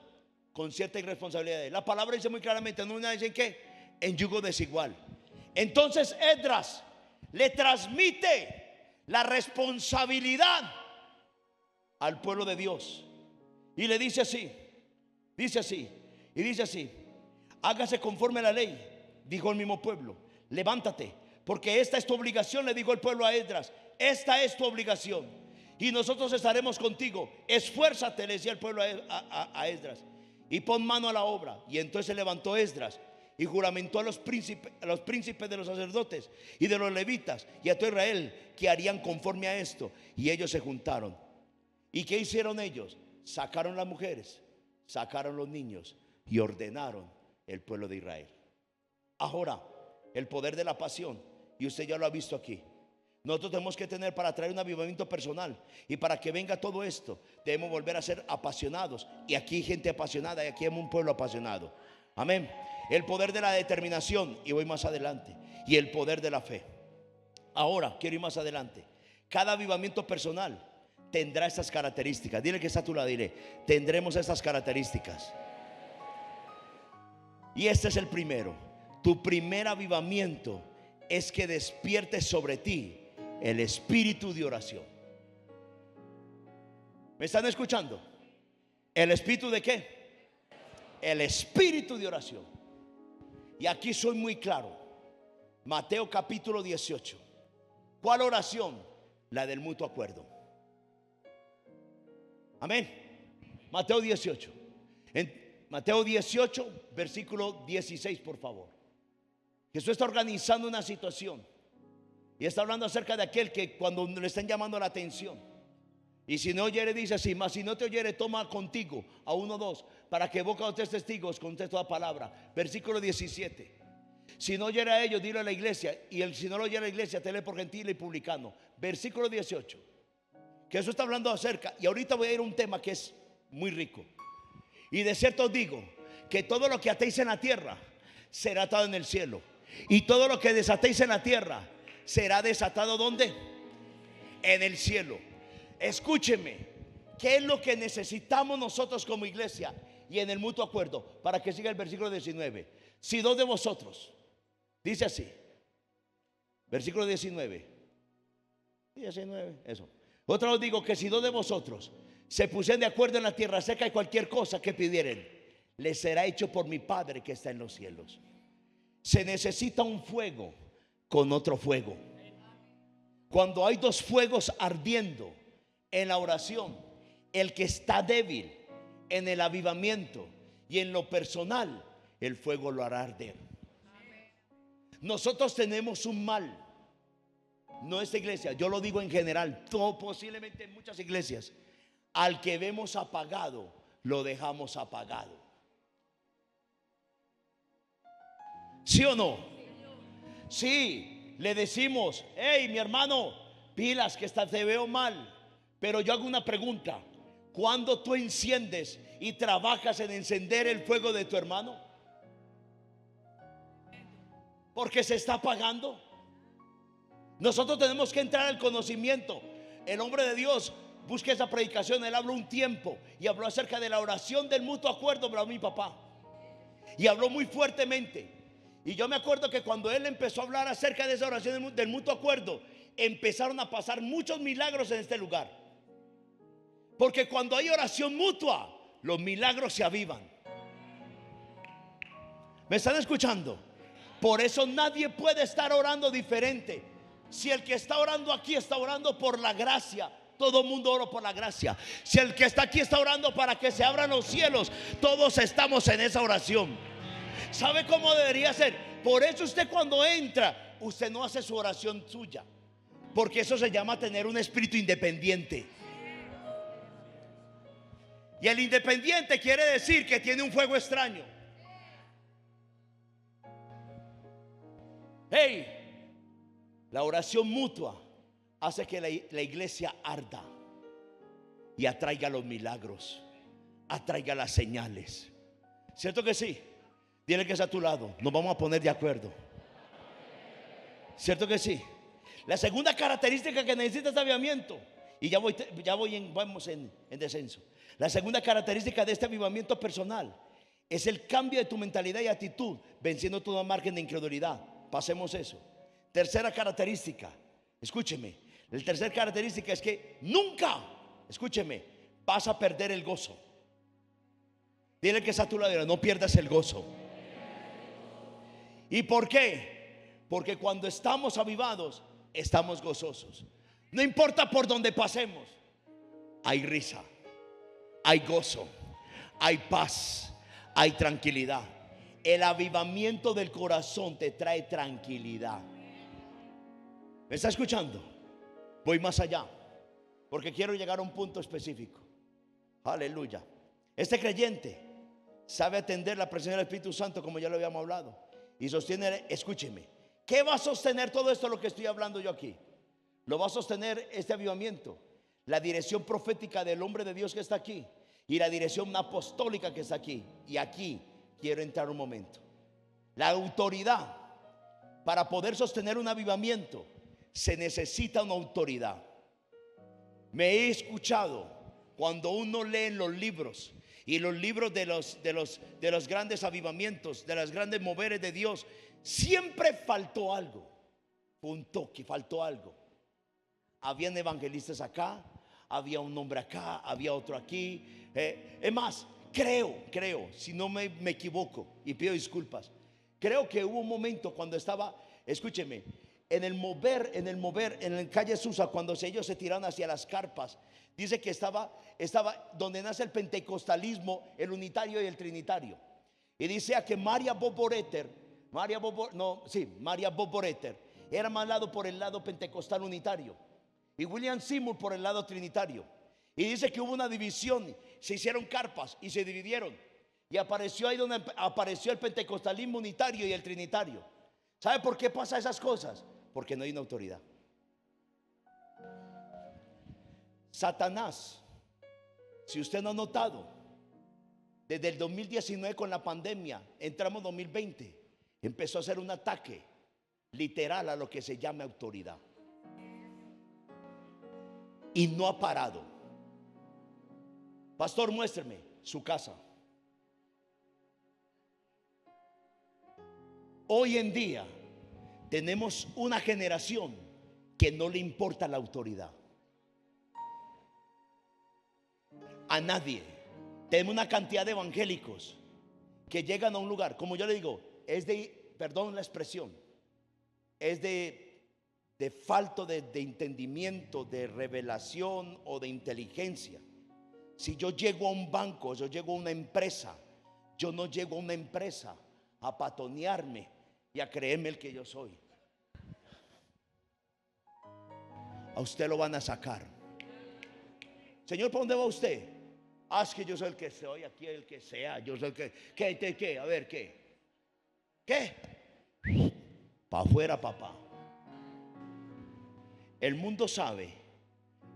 con cierta irresponsabilidad. La palabra dice muy claramente, no dice en qué, en yugo desigual. Entonces Esdras le transmite la responsabilidad al pueblo de Dios y le dice así, y dice así: hágase conforme a la ley, dijo el mismo pueblo, levántate, porque esta es tu obligación, le dijo el pueblo a Esdras, esta es tu obligación y nosotros estaremos contigo. Esfuérzate, le decía el pueblo a Esdras, y pon mano a la obra. Y entonces se levantó Esdras y juramentó a los príncipes de los sacerdotes y de los levitas y a todo Israel que harían conforme a esto. Y ellos se juntaron. ¿Y qué hicieron ellos? Sacaron las mujeres, sacaron los niños y ordenaron el pueblo de Israel. Ahora, el poder de la pasión, y usted ya lo ha visto aquí. Nosotros tenemos que tener, para traer un avivamiento personal y para que venga todo esto, debemos volver a ser apasionados. Y aquí hay gente apasionada y aquí hay un pueblo apasionado. Amén. El poder de la determinación, y voy más adelante, y el poder de la fe. Ahora quiero ir más adelante. Cada avivamiento personal tendrá estas características. Dile que está a tu lado, dile: tendremos estas características. Y este es el primero. Tu primer avivamiento es que despiertes sobre ti el espíritu de oración. ¿Me están escuchando? ¿El espíritu de qué? El espíritu de oración. Y aquí soy muy claro. Mateo capítulo 18. ¿Cuál oración? La del mutuo acuerdo. Amén. Mateo 18. En Mateo 18, versículo 16, por favor. Jesús está organizando una situación y está hablando acerca de aquel que cuando le están llamando la atención, y si no oyere, dice así: mas si no te oyere, toma contigo a uno o dos, para que boca o tres testigos conteste toda palabra. Versículo 17. Si no oyere a ellos, dile a la iglesia, y si no lo oyere a la iglesia, te lee por gentil y publicano. Versículo 18. Que eso está hablando acerca, y ahorita voy a ir a un tema que es muy rico. Y de cierto os digo que todo lo que atéis en la tierra será atado en el cielo, y todo lo que desatéis en la tierra será desatado ¿dónde? En el cielo. Escúcheme, ¿qué es lo que necesitamos nosotros como iglesia y en el mutuo acuerdo? Para que siga el versículo 19. Si dos de vosotros, dice así, versículo 19, eso. Otra os digo que si dos de vosotros se pusieren de acuerdo en la tierra seca, y cualquier cosa que pidieren, les será hecho por mi Padre que está en los cielos. Se necesita un fuego con otro fuego. Cuando hay dos fuegos ardiendo en la oración, el que está débil en el avivamiento y en lo personal, el fuego lo hará arder. Nosotros tenemos un mal, no esta iglesia, yo lo digo en general, todo, posiblemente en muchas iglesias. Al que vemos apagado, lo dejamos apagado. ¿Sí o no? Sí, le decimos: hey, mi hermano, pilas que te veo mal. Pero yo hago una pregunta: ¿cuándo tú enciendes y trabajas en encender el fuego de tu hermano? Porque se está apagando. Nosotros tenemos que entrar al conocimiento. El hombre de Dios, busque esa predicación, él habló un tiempo y habló acerca de la oración del mutuo acuerdo, habló mi papá, y habló muy fuertemente. Y yo me acuerdo que cuando él empezó a hablar acerca de esa oración del mutuo acuerdo, empezaron a pasar muchos milagros en este lugar. Porque cuando hay oración mutua, los milagros se avivan. ¿Me están escuchando? Por eso nadie puede estar orando diferente. Si el que está orando aquí está orando por la gracia, todo el mundo ora por la gracia. Si el que está aquí está orando para que se abran los cielos, todos estamos en esa oración. ¿Sabe cómo debería ser? Por eso usted cuando entra, usted no hace su oración suya, porque eso se llama tener un espíritu independiente. Y el independiente quiere decir que tiene un fuego extraño. Hey, la oración mutua hace que la iglesia arda y atraiga los milagros. atraiga las señales. ¿Cierto que sí? Dile que es a tu lado, nos vamos a poner de acuerdo. ¿Cierto que sí? La segunda característica que necesita este avivamiento, y vamos en descenso. La segunda característica de este avivamiento personal es el cambio de tu mentalidad y actitud, venciendo todo margen de incredulidad. Pasemos eso. Tercera característica, escúcheme. La tercera característica es que nunca, escúcheme, vas a perder el gozo. Dile que está a tu lado, no pierdas el gozo. ¿Y por qué? Porque cuando estamos avivados, estamos gozosos. No importa por donde pasemos, hay risa, hay gozo, hay paz, hay tranquilidad. El avivamiento del corazón te trae tranquilidad. ¿Me está escuchando? Voy más allá, porque quiero llegar a un punto específico. Aleluya. Este creyente sabe atender la presencia del Espíritu Santo, como ya lo habíamos hablado, y sostiene, escúcheme, ¿qué va a sostener todo esto lo que estoy hablando yo aquí? Lo va a sostener este avivamiento, la dirección profética del hombre de Dios que está aquí y la dirección apostólica que está aquí. Y aquí quiero entrar un momento. La autoridad, para poder sostener un avivamiento, se necesita una autoridad. Me he escuchado cuando uno lee en los libros, y los libros de los grandes avivamientos, de las grandes moveres de Dios, siempre faltó algo. Fue un toque, faltó algo. Habían evangelistas acá, había un hombre acá, había otro aquí. Es más, creo, si no me equivoco, y pido disculpas, creo que hubo un momento cuando estaba, escúcheme, en el mover, en la calle Susa, cuando ellos se tiraron hacia las carpas, dice que estaba donde nace el pentecostalismo, el unitario y el trinitario. Y dice a que Maria Boboreter era más lado por el lado pentecostal unitario, y William Seymour por el lado trinitario. Y dice que hubo una división, se hicieron carpas y se dividieron, y apareció ahí donde apareció el pentecostalismo unitario y el trinitario. ¿Sabe por qué pasa esas cosas? Porque no hay una autoridad. Satanás, si usted no ha notado, desde el 2019 con la pandemia, entramos 2020, empezó a hacer un ataque literal a lo que se llama autoridad. Y no ha parado. Pastor, muéstreme su casa. Hoy en día tenemos una generación que no le importa la autoridad a nadie. Tenemos una cantidad de evangélicos que llegan a un lugar, como yo le digo, es de, perdón la expresión, es de falto de entendimiento, de revelación o de inteligencia. Si yo llego a un banco, yo llego a una empresa, yo no llego a una empresa a patonearme y a creerme el que yo soy. A usted lo van a sacar. Señor, ¿para dónde va usted? Es que yo soy el que soy, aquí el que sea. Yo soy el que, ¿qué? A ver, ¿qué? Para afuera, papá. El mundo sabe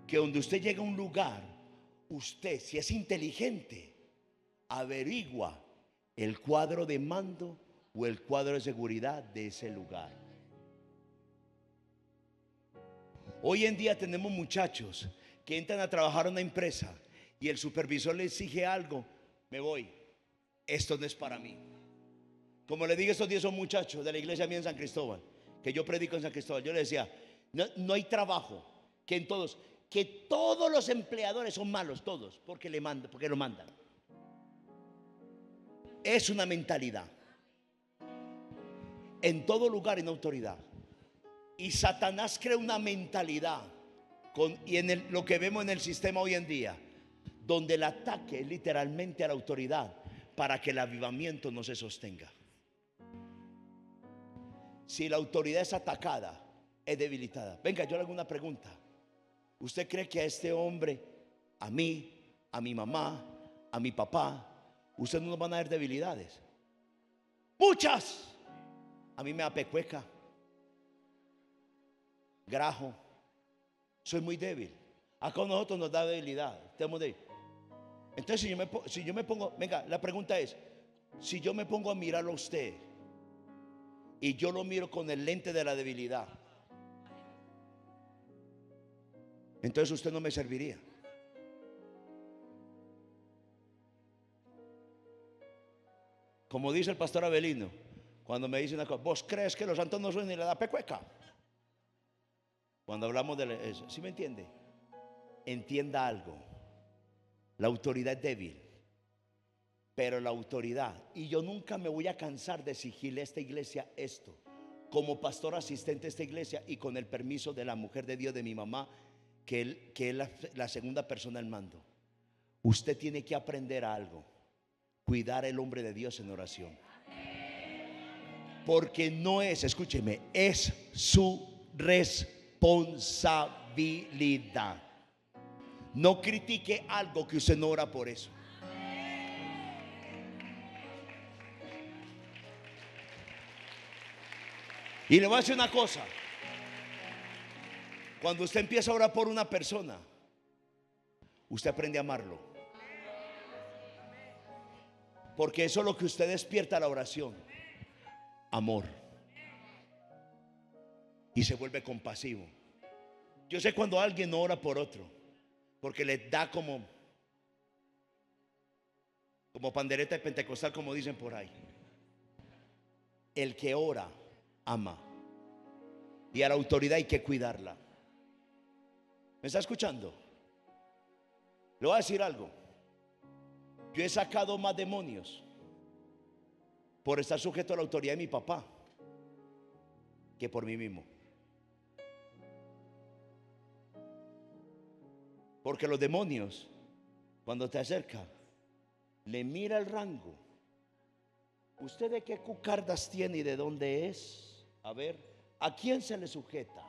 que donde usted llega a un lugar, usted, si es inteligente, averigua el cuadro de mando o el cuadro de seguridad de ese lugar. Hoy en día tenemos muchachos que entran a trabajar a una empresa y el supervisor le exige algo. Me voy, esto no es para mí. Como le digo, estos días son muchachos de la iglesia mía en San Cristóbal, que yo predico en San Cristóbal. Yo le decía, no hay trabajo que todos los empleadores son malos, todos, porque lo mandan. Es una mentalidad. En todo lugar hay una autoridad. Y Satanás crea una mentalidad lo que vemos en el sistema hoy en día, donde el ataque es literalmente a la autoridad para que el avivamiento no se sostenga. Si la autoridad es atacada, es debilitada. Venga, yo le hago una pregunta. ¿Usted cree que a este hombre, a mí, a mi mamá, a mi papá, usted no nos van a dar debilidades? Muchas. A mí me da pecueca, grajo, soy muy débil. Acá a nosotros nos da debilidad. Entonces si yo me pongo, venga, la pregunta es, si yo me pongo a mirarlo a usted y yo lo miro con el lente de la debilidad, entonces usted no me serviría. Como dice el pastor Abelino, cuando me dice una cosa, ¿vos crees que los santos no son ni la da pecueca? Cuando hablamos de eso, ¿sí me entiende? Entienda algo, la autoridad es débil, pero la autoridad, y yo nunca me voy a cansar de exigirle a esta iglesia esto, como pastor asistente a esta iglesia y con el permiso de la mujer de Dios, de mi mamá, que es la segunda persona al mando. Usted tiene que aprender algo: cuidar el hombre de Dios en oración. Porque no es, escúcheme, es su responsabilidad. No critique algo que usted no ora por eso. Y le voy a decir una cosa: cuando usted empieza a orar por una persona, usted aprende a amarlo. Porque eso es lo que usted despierta a la oración: amor. Y se vuelve compasivo. Yo sé cuando alguien no ora por otro, porque le da como pandereta de pentecostal, como dicen por ahí. El que ora, ama. Y a la autoridad hay que cuidarla. ¿Me está escuchando? Le voy a decir algo: yo he sacado más demonios por estar sujeto a la autoridad de mi papá que por mí mismo. Porque los demonios, cuando te acerca, le mira el rango. ¿Usted de qué cucardas tiene y de dónde es? A ver, ¿a quién se le sujeta?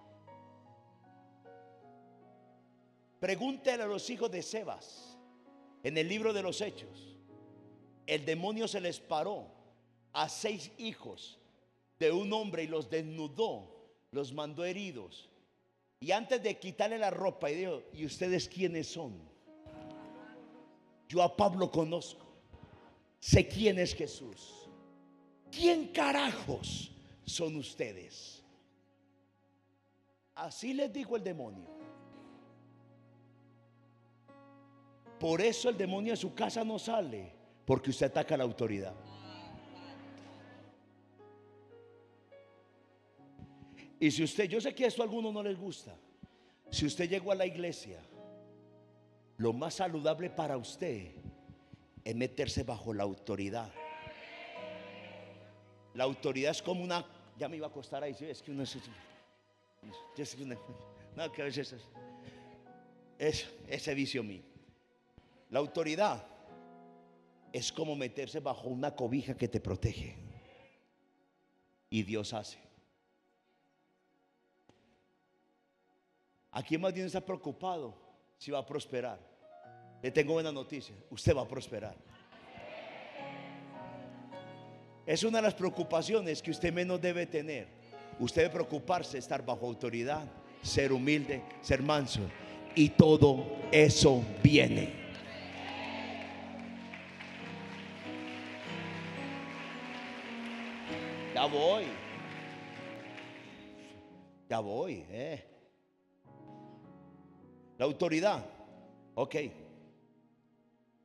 Pregúntele a los hijos de Sebas en el libro de los Hechos. El demonio se les paró a 6 hijos de un hombre y los desnudó, los mandó heridos. Y antes de quitarle la ropa, y dijo: ¿y ustedes quiénes son? Yo a Pablo conozco, sé quién es Jesús. ¿Quién carajos son ustedes? Así les dijo el demonio. Por eso el demonio de su casa no sale, porque usted ataca a la autoridad. Y si usted, yo sé que esto a algunos no les gusta, si usted llegó a la iglesia, lo más saludable para usted es meterse bajo la autoridad. La autoridad es como una, ya me iba a acostar ahí, es que uno no, que a veces es ese vicio mío. La autoridad es como meterse bajo una cobija que te protege. Y Dios hace. ¿A quién más bien está preocupado si va a prosperar? Le tengo buena noticia: usted va a prosperar. Es una de las preocupaciones que usted menos debe tener. Usted debe preocuparse de estar bajo autoridad, ser humilde, ser manso, y todo eso viene. Ya voy. Ya voy. La autoridad. Ok.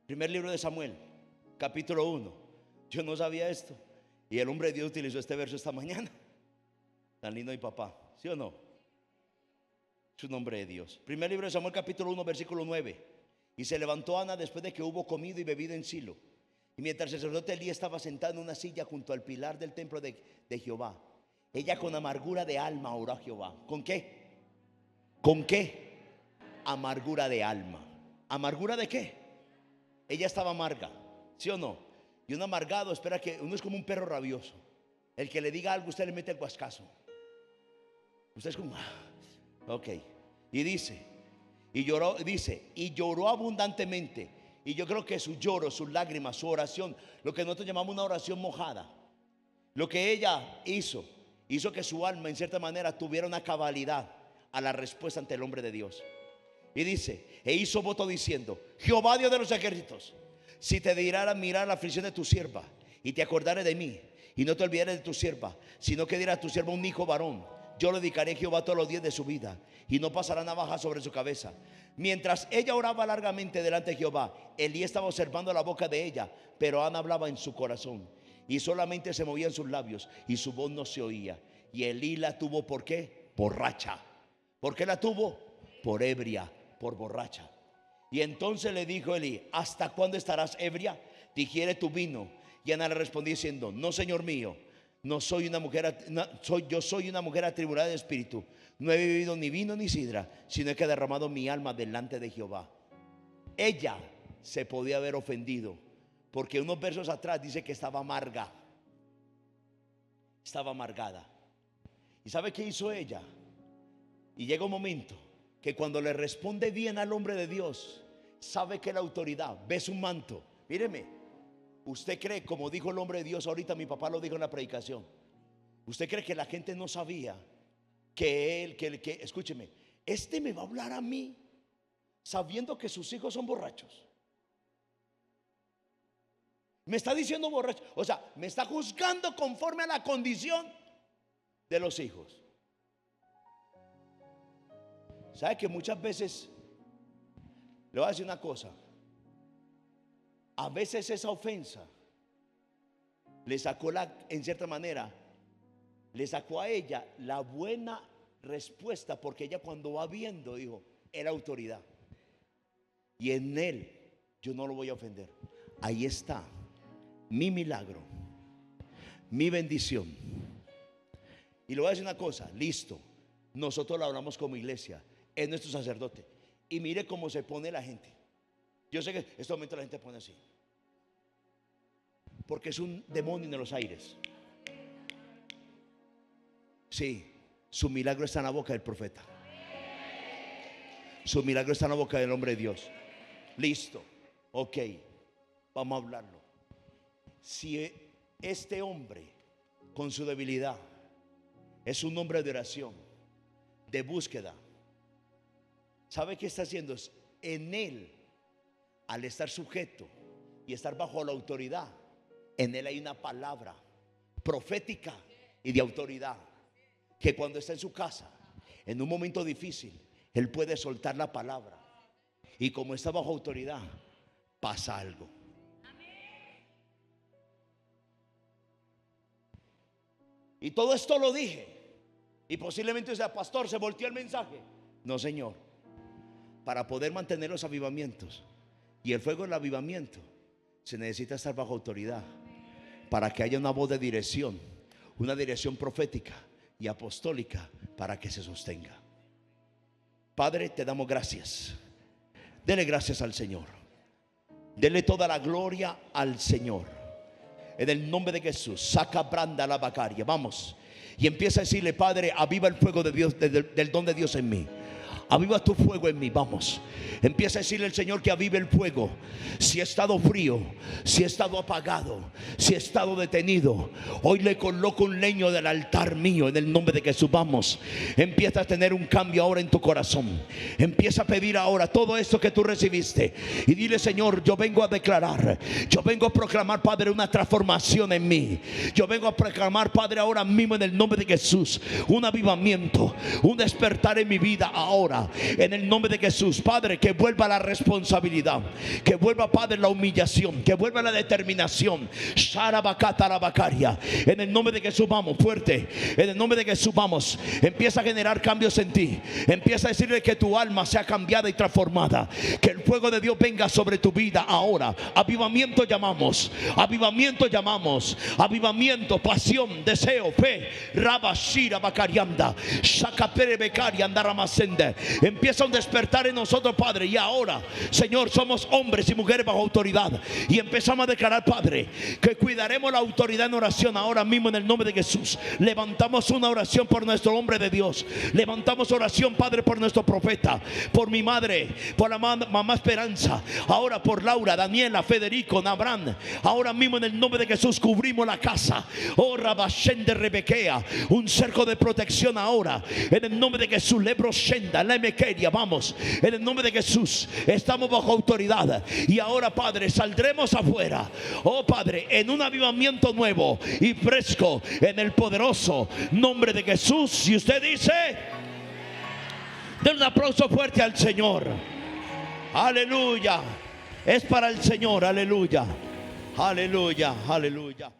Primer libro de Samuel, capítulo 1. Yo no sabía esto, y el hombre de Dios utilizó este verso esta mañana. Tan lindo mi papá, ¿sí o no? Es un hombre de Dios. Primer libro de Samuel, capítulo 1, versículo 9. Y se levantó Ana después de que hubo comido y bebido en Silo. Y mientras el sacerdote Elí estaba sentado en una silla junto al pilar del templo de Jehová, ella con amargura de alma oró a Jehová. ¿Con qué? ¿Con qué? Amargura de alma. ¿Amargura de qué? Ella estaba amarga, ¿sí o no? Y un amargado espera que, uno es como un perro rabioso. El que le diga algo, usted le mete el guascazo. Usted es como, ok. Y dice, y lloró abundantemente. Y yo creo que su lloro, sus lágrimas, su oración, lo que nosotros llamamos una oración mojada, lo que ella hizo que su alma en cierta manera tuviera una cabalidad a la respuesta ante el hombre de Dios. Y dice, e hizo voto diciendo: Jehová Dios de los ejércitos, si te dirás mirar la aflicción de tu sierva, y te acordares de mí, y no te olvidares de tu sierva, sino que dirás a tu sierva un hijo varón, yo le dedicaré a Jehová todos los días de su vida, y no pasará navaja sobre su cabeza. Mientras ella oraba largamente delante de Jehová, Elí estaba observando la boca de ella, pero Ana hablaba en su corazón, y solamente se movían sus labios, y su voz no se oía. Y Elí la tuvo, ¿por qué? Borracha. ¿Por qué la tuvo? Por ebria, por borracha. Y entonces le dijo Elí: ¿hasta cuándo estarás ebria? Digiere tu vino. Y Ana le respondió diciendo: no, señor mío, yo soy una mujer atribulada de espíritu. No he bebido ni vino ni sidra, sino que he derramado mi alma delante de Jehová. Ella se podía haber ofendido, porque unos versos atrás dice que estaba amarga, estaba amargada. ¿Y sabe qué hizo ella? Y llega un momento que cuando le responde bien al hombre de Dios, sabe que la autoridad ve su manto. Míreme, usted cree, como dijo el hombre de Dios ahorita, mi papá lo dijo en la predicación, usted cree que la gente no sabía que escúcheme, este me va a hablar a mí sabiendo que sus hijos son borrachos. Me está diciendo borracho, o sea, me está juzgando conforme a la condición de los hijos. ¿Sabe que muchas veces, le voy a decir una cosa, a veces esa ofensa le sacó en cierta manera, le sacó a ella la buena respuesta, porque ella cuando va viendo dijo, era autoridad, y en él yo no lo voy a ofender. Ahí está mi milagro, mi bendición. Y le voy a decir una cosa, listo, nosotros lo hablamos como iglesia, es nuestro sacerdote, y mire cómo se pone la gente. Yo sé que en este momento la gente pone así, porque es un demonio en los aires. Sí, su milagro está en la boca del profeta, su milagro está en la boca del hombre de Dios. Listo, ok, vamos a hablarlo. Si este hombre con su debilidad es un hombre de oración, de búsqueda, ¿sabe qué está haciendo? En él, al estar sujeto y estar bajo la autoridad, en él hay una palabra profética y de autoridad, que cuando está en su casa, en un momento difícil, él puede soltar la palabra, y como está bajo autoridad, pasa algo. Y todo esto lo dije, y posiblemente sea pastor, se volteó el mensaje. No, señor, para poder mantener los avivamientos y el fuego del avivamiento, se necesita estar bajo autoridad, para que haya una voz de dirección, una dirección profética y apostólica, para que se sostenga. Padre, te damos gracias. Dele gracias al Señor, dele toda la gloria al Señor, en el nombre de Jesús. Saca branda la bacaria, vamos, y empieza a decirle: Padre, aviva el fuego de Dios, del don de Dios en mí. Aviva tu fuego en mí, vamos. Empieza a decirle al Señor que avive el fuego. Si he estado frío, si he estado apagado, si he estado detenido, hoy le coloco un leño del altar mío en el nombre de Jesús. Vamos, empieza a tener un cambio ahora en tu corazón. Empieza a pedir ahora todo esto que tú recibiste, y dile: Señor, yo vengo a declarar, yo vengo a proclamar, Padre, una transformación en mí. Yo vengo a proclamar, Padre, ahora mismo en el nombre de Jesús, un avivamiento, un despertar en mi vida ahora, en el nombre de Jesús. Padre, que vuelva la responsabilidad, que vuelva, Padre, la humillación, que vuelva la determinación. En el nombre de Jesús, vamos, fuerte. En el nombre de Jesús, vamos. Empieza a generar cambios en ti. Empieza a decirle que tu alma sea cambiada y transformada. Que el fuego de Dios venga sobre tu vida ahora. Avivamiento llamamos, avivamiento llamamos, avivamiento, pasión, deseo, fe. Rabashira Bakarianda, Shakapere Becaria Andaramasende. Empieza un despertar en nosotros, Padre. Y ahora, Señor, somos hombres y mujeres bajo autoridad, y empezamos a declarar, Padre, que cuidaremos la autoridad en oración ahora mismo en el nombre de Jesús. Levantamos una oración por nuestro hombre de Dios. Levantamos oración, Padre, por nuestro profeta, por mi madre, por la mamá Esperanza, ahora por Laura, Daniela, Federico, Nabran. Ahora mismo en el nombre de Jesús cubrimos la casa. Oh, Rabashende Rebequea, un cerco de protección ahora en el nombre de Jesús. Lebro Shenda, Mequeria. Vamos, en el nombre de Jesús, estamos bajo autoridad. Y ahora, Padre, saldremos afuera, oh Padre, en un avivamiento nuevo y fresco, en el poderoso nombre de Jesús. Y usted dice, den un aplauso fuerte al Señor. Aleluya. Es para el Señor. Aleluya. Aleluya. Aleluya.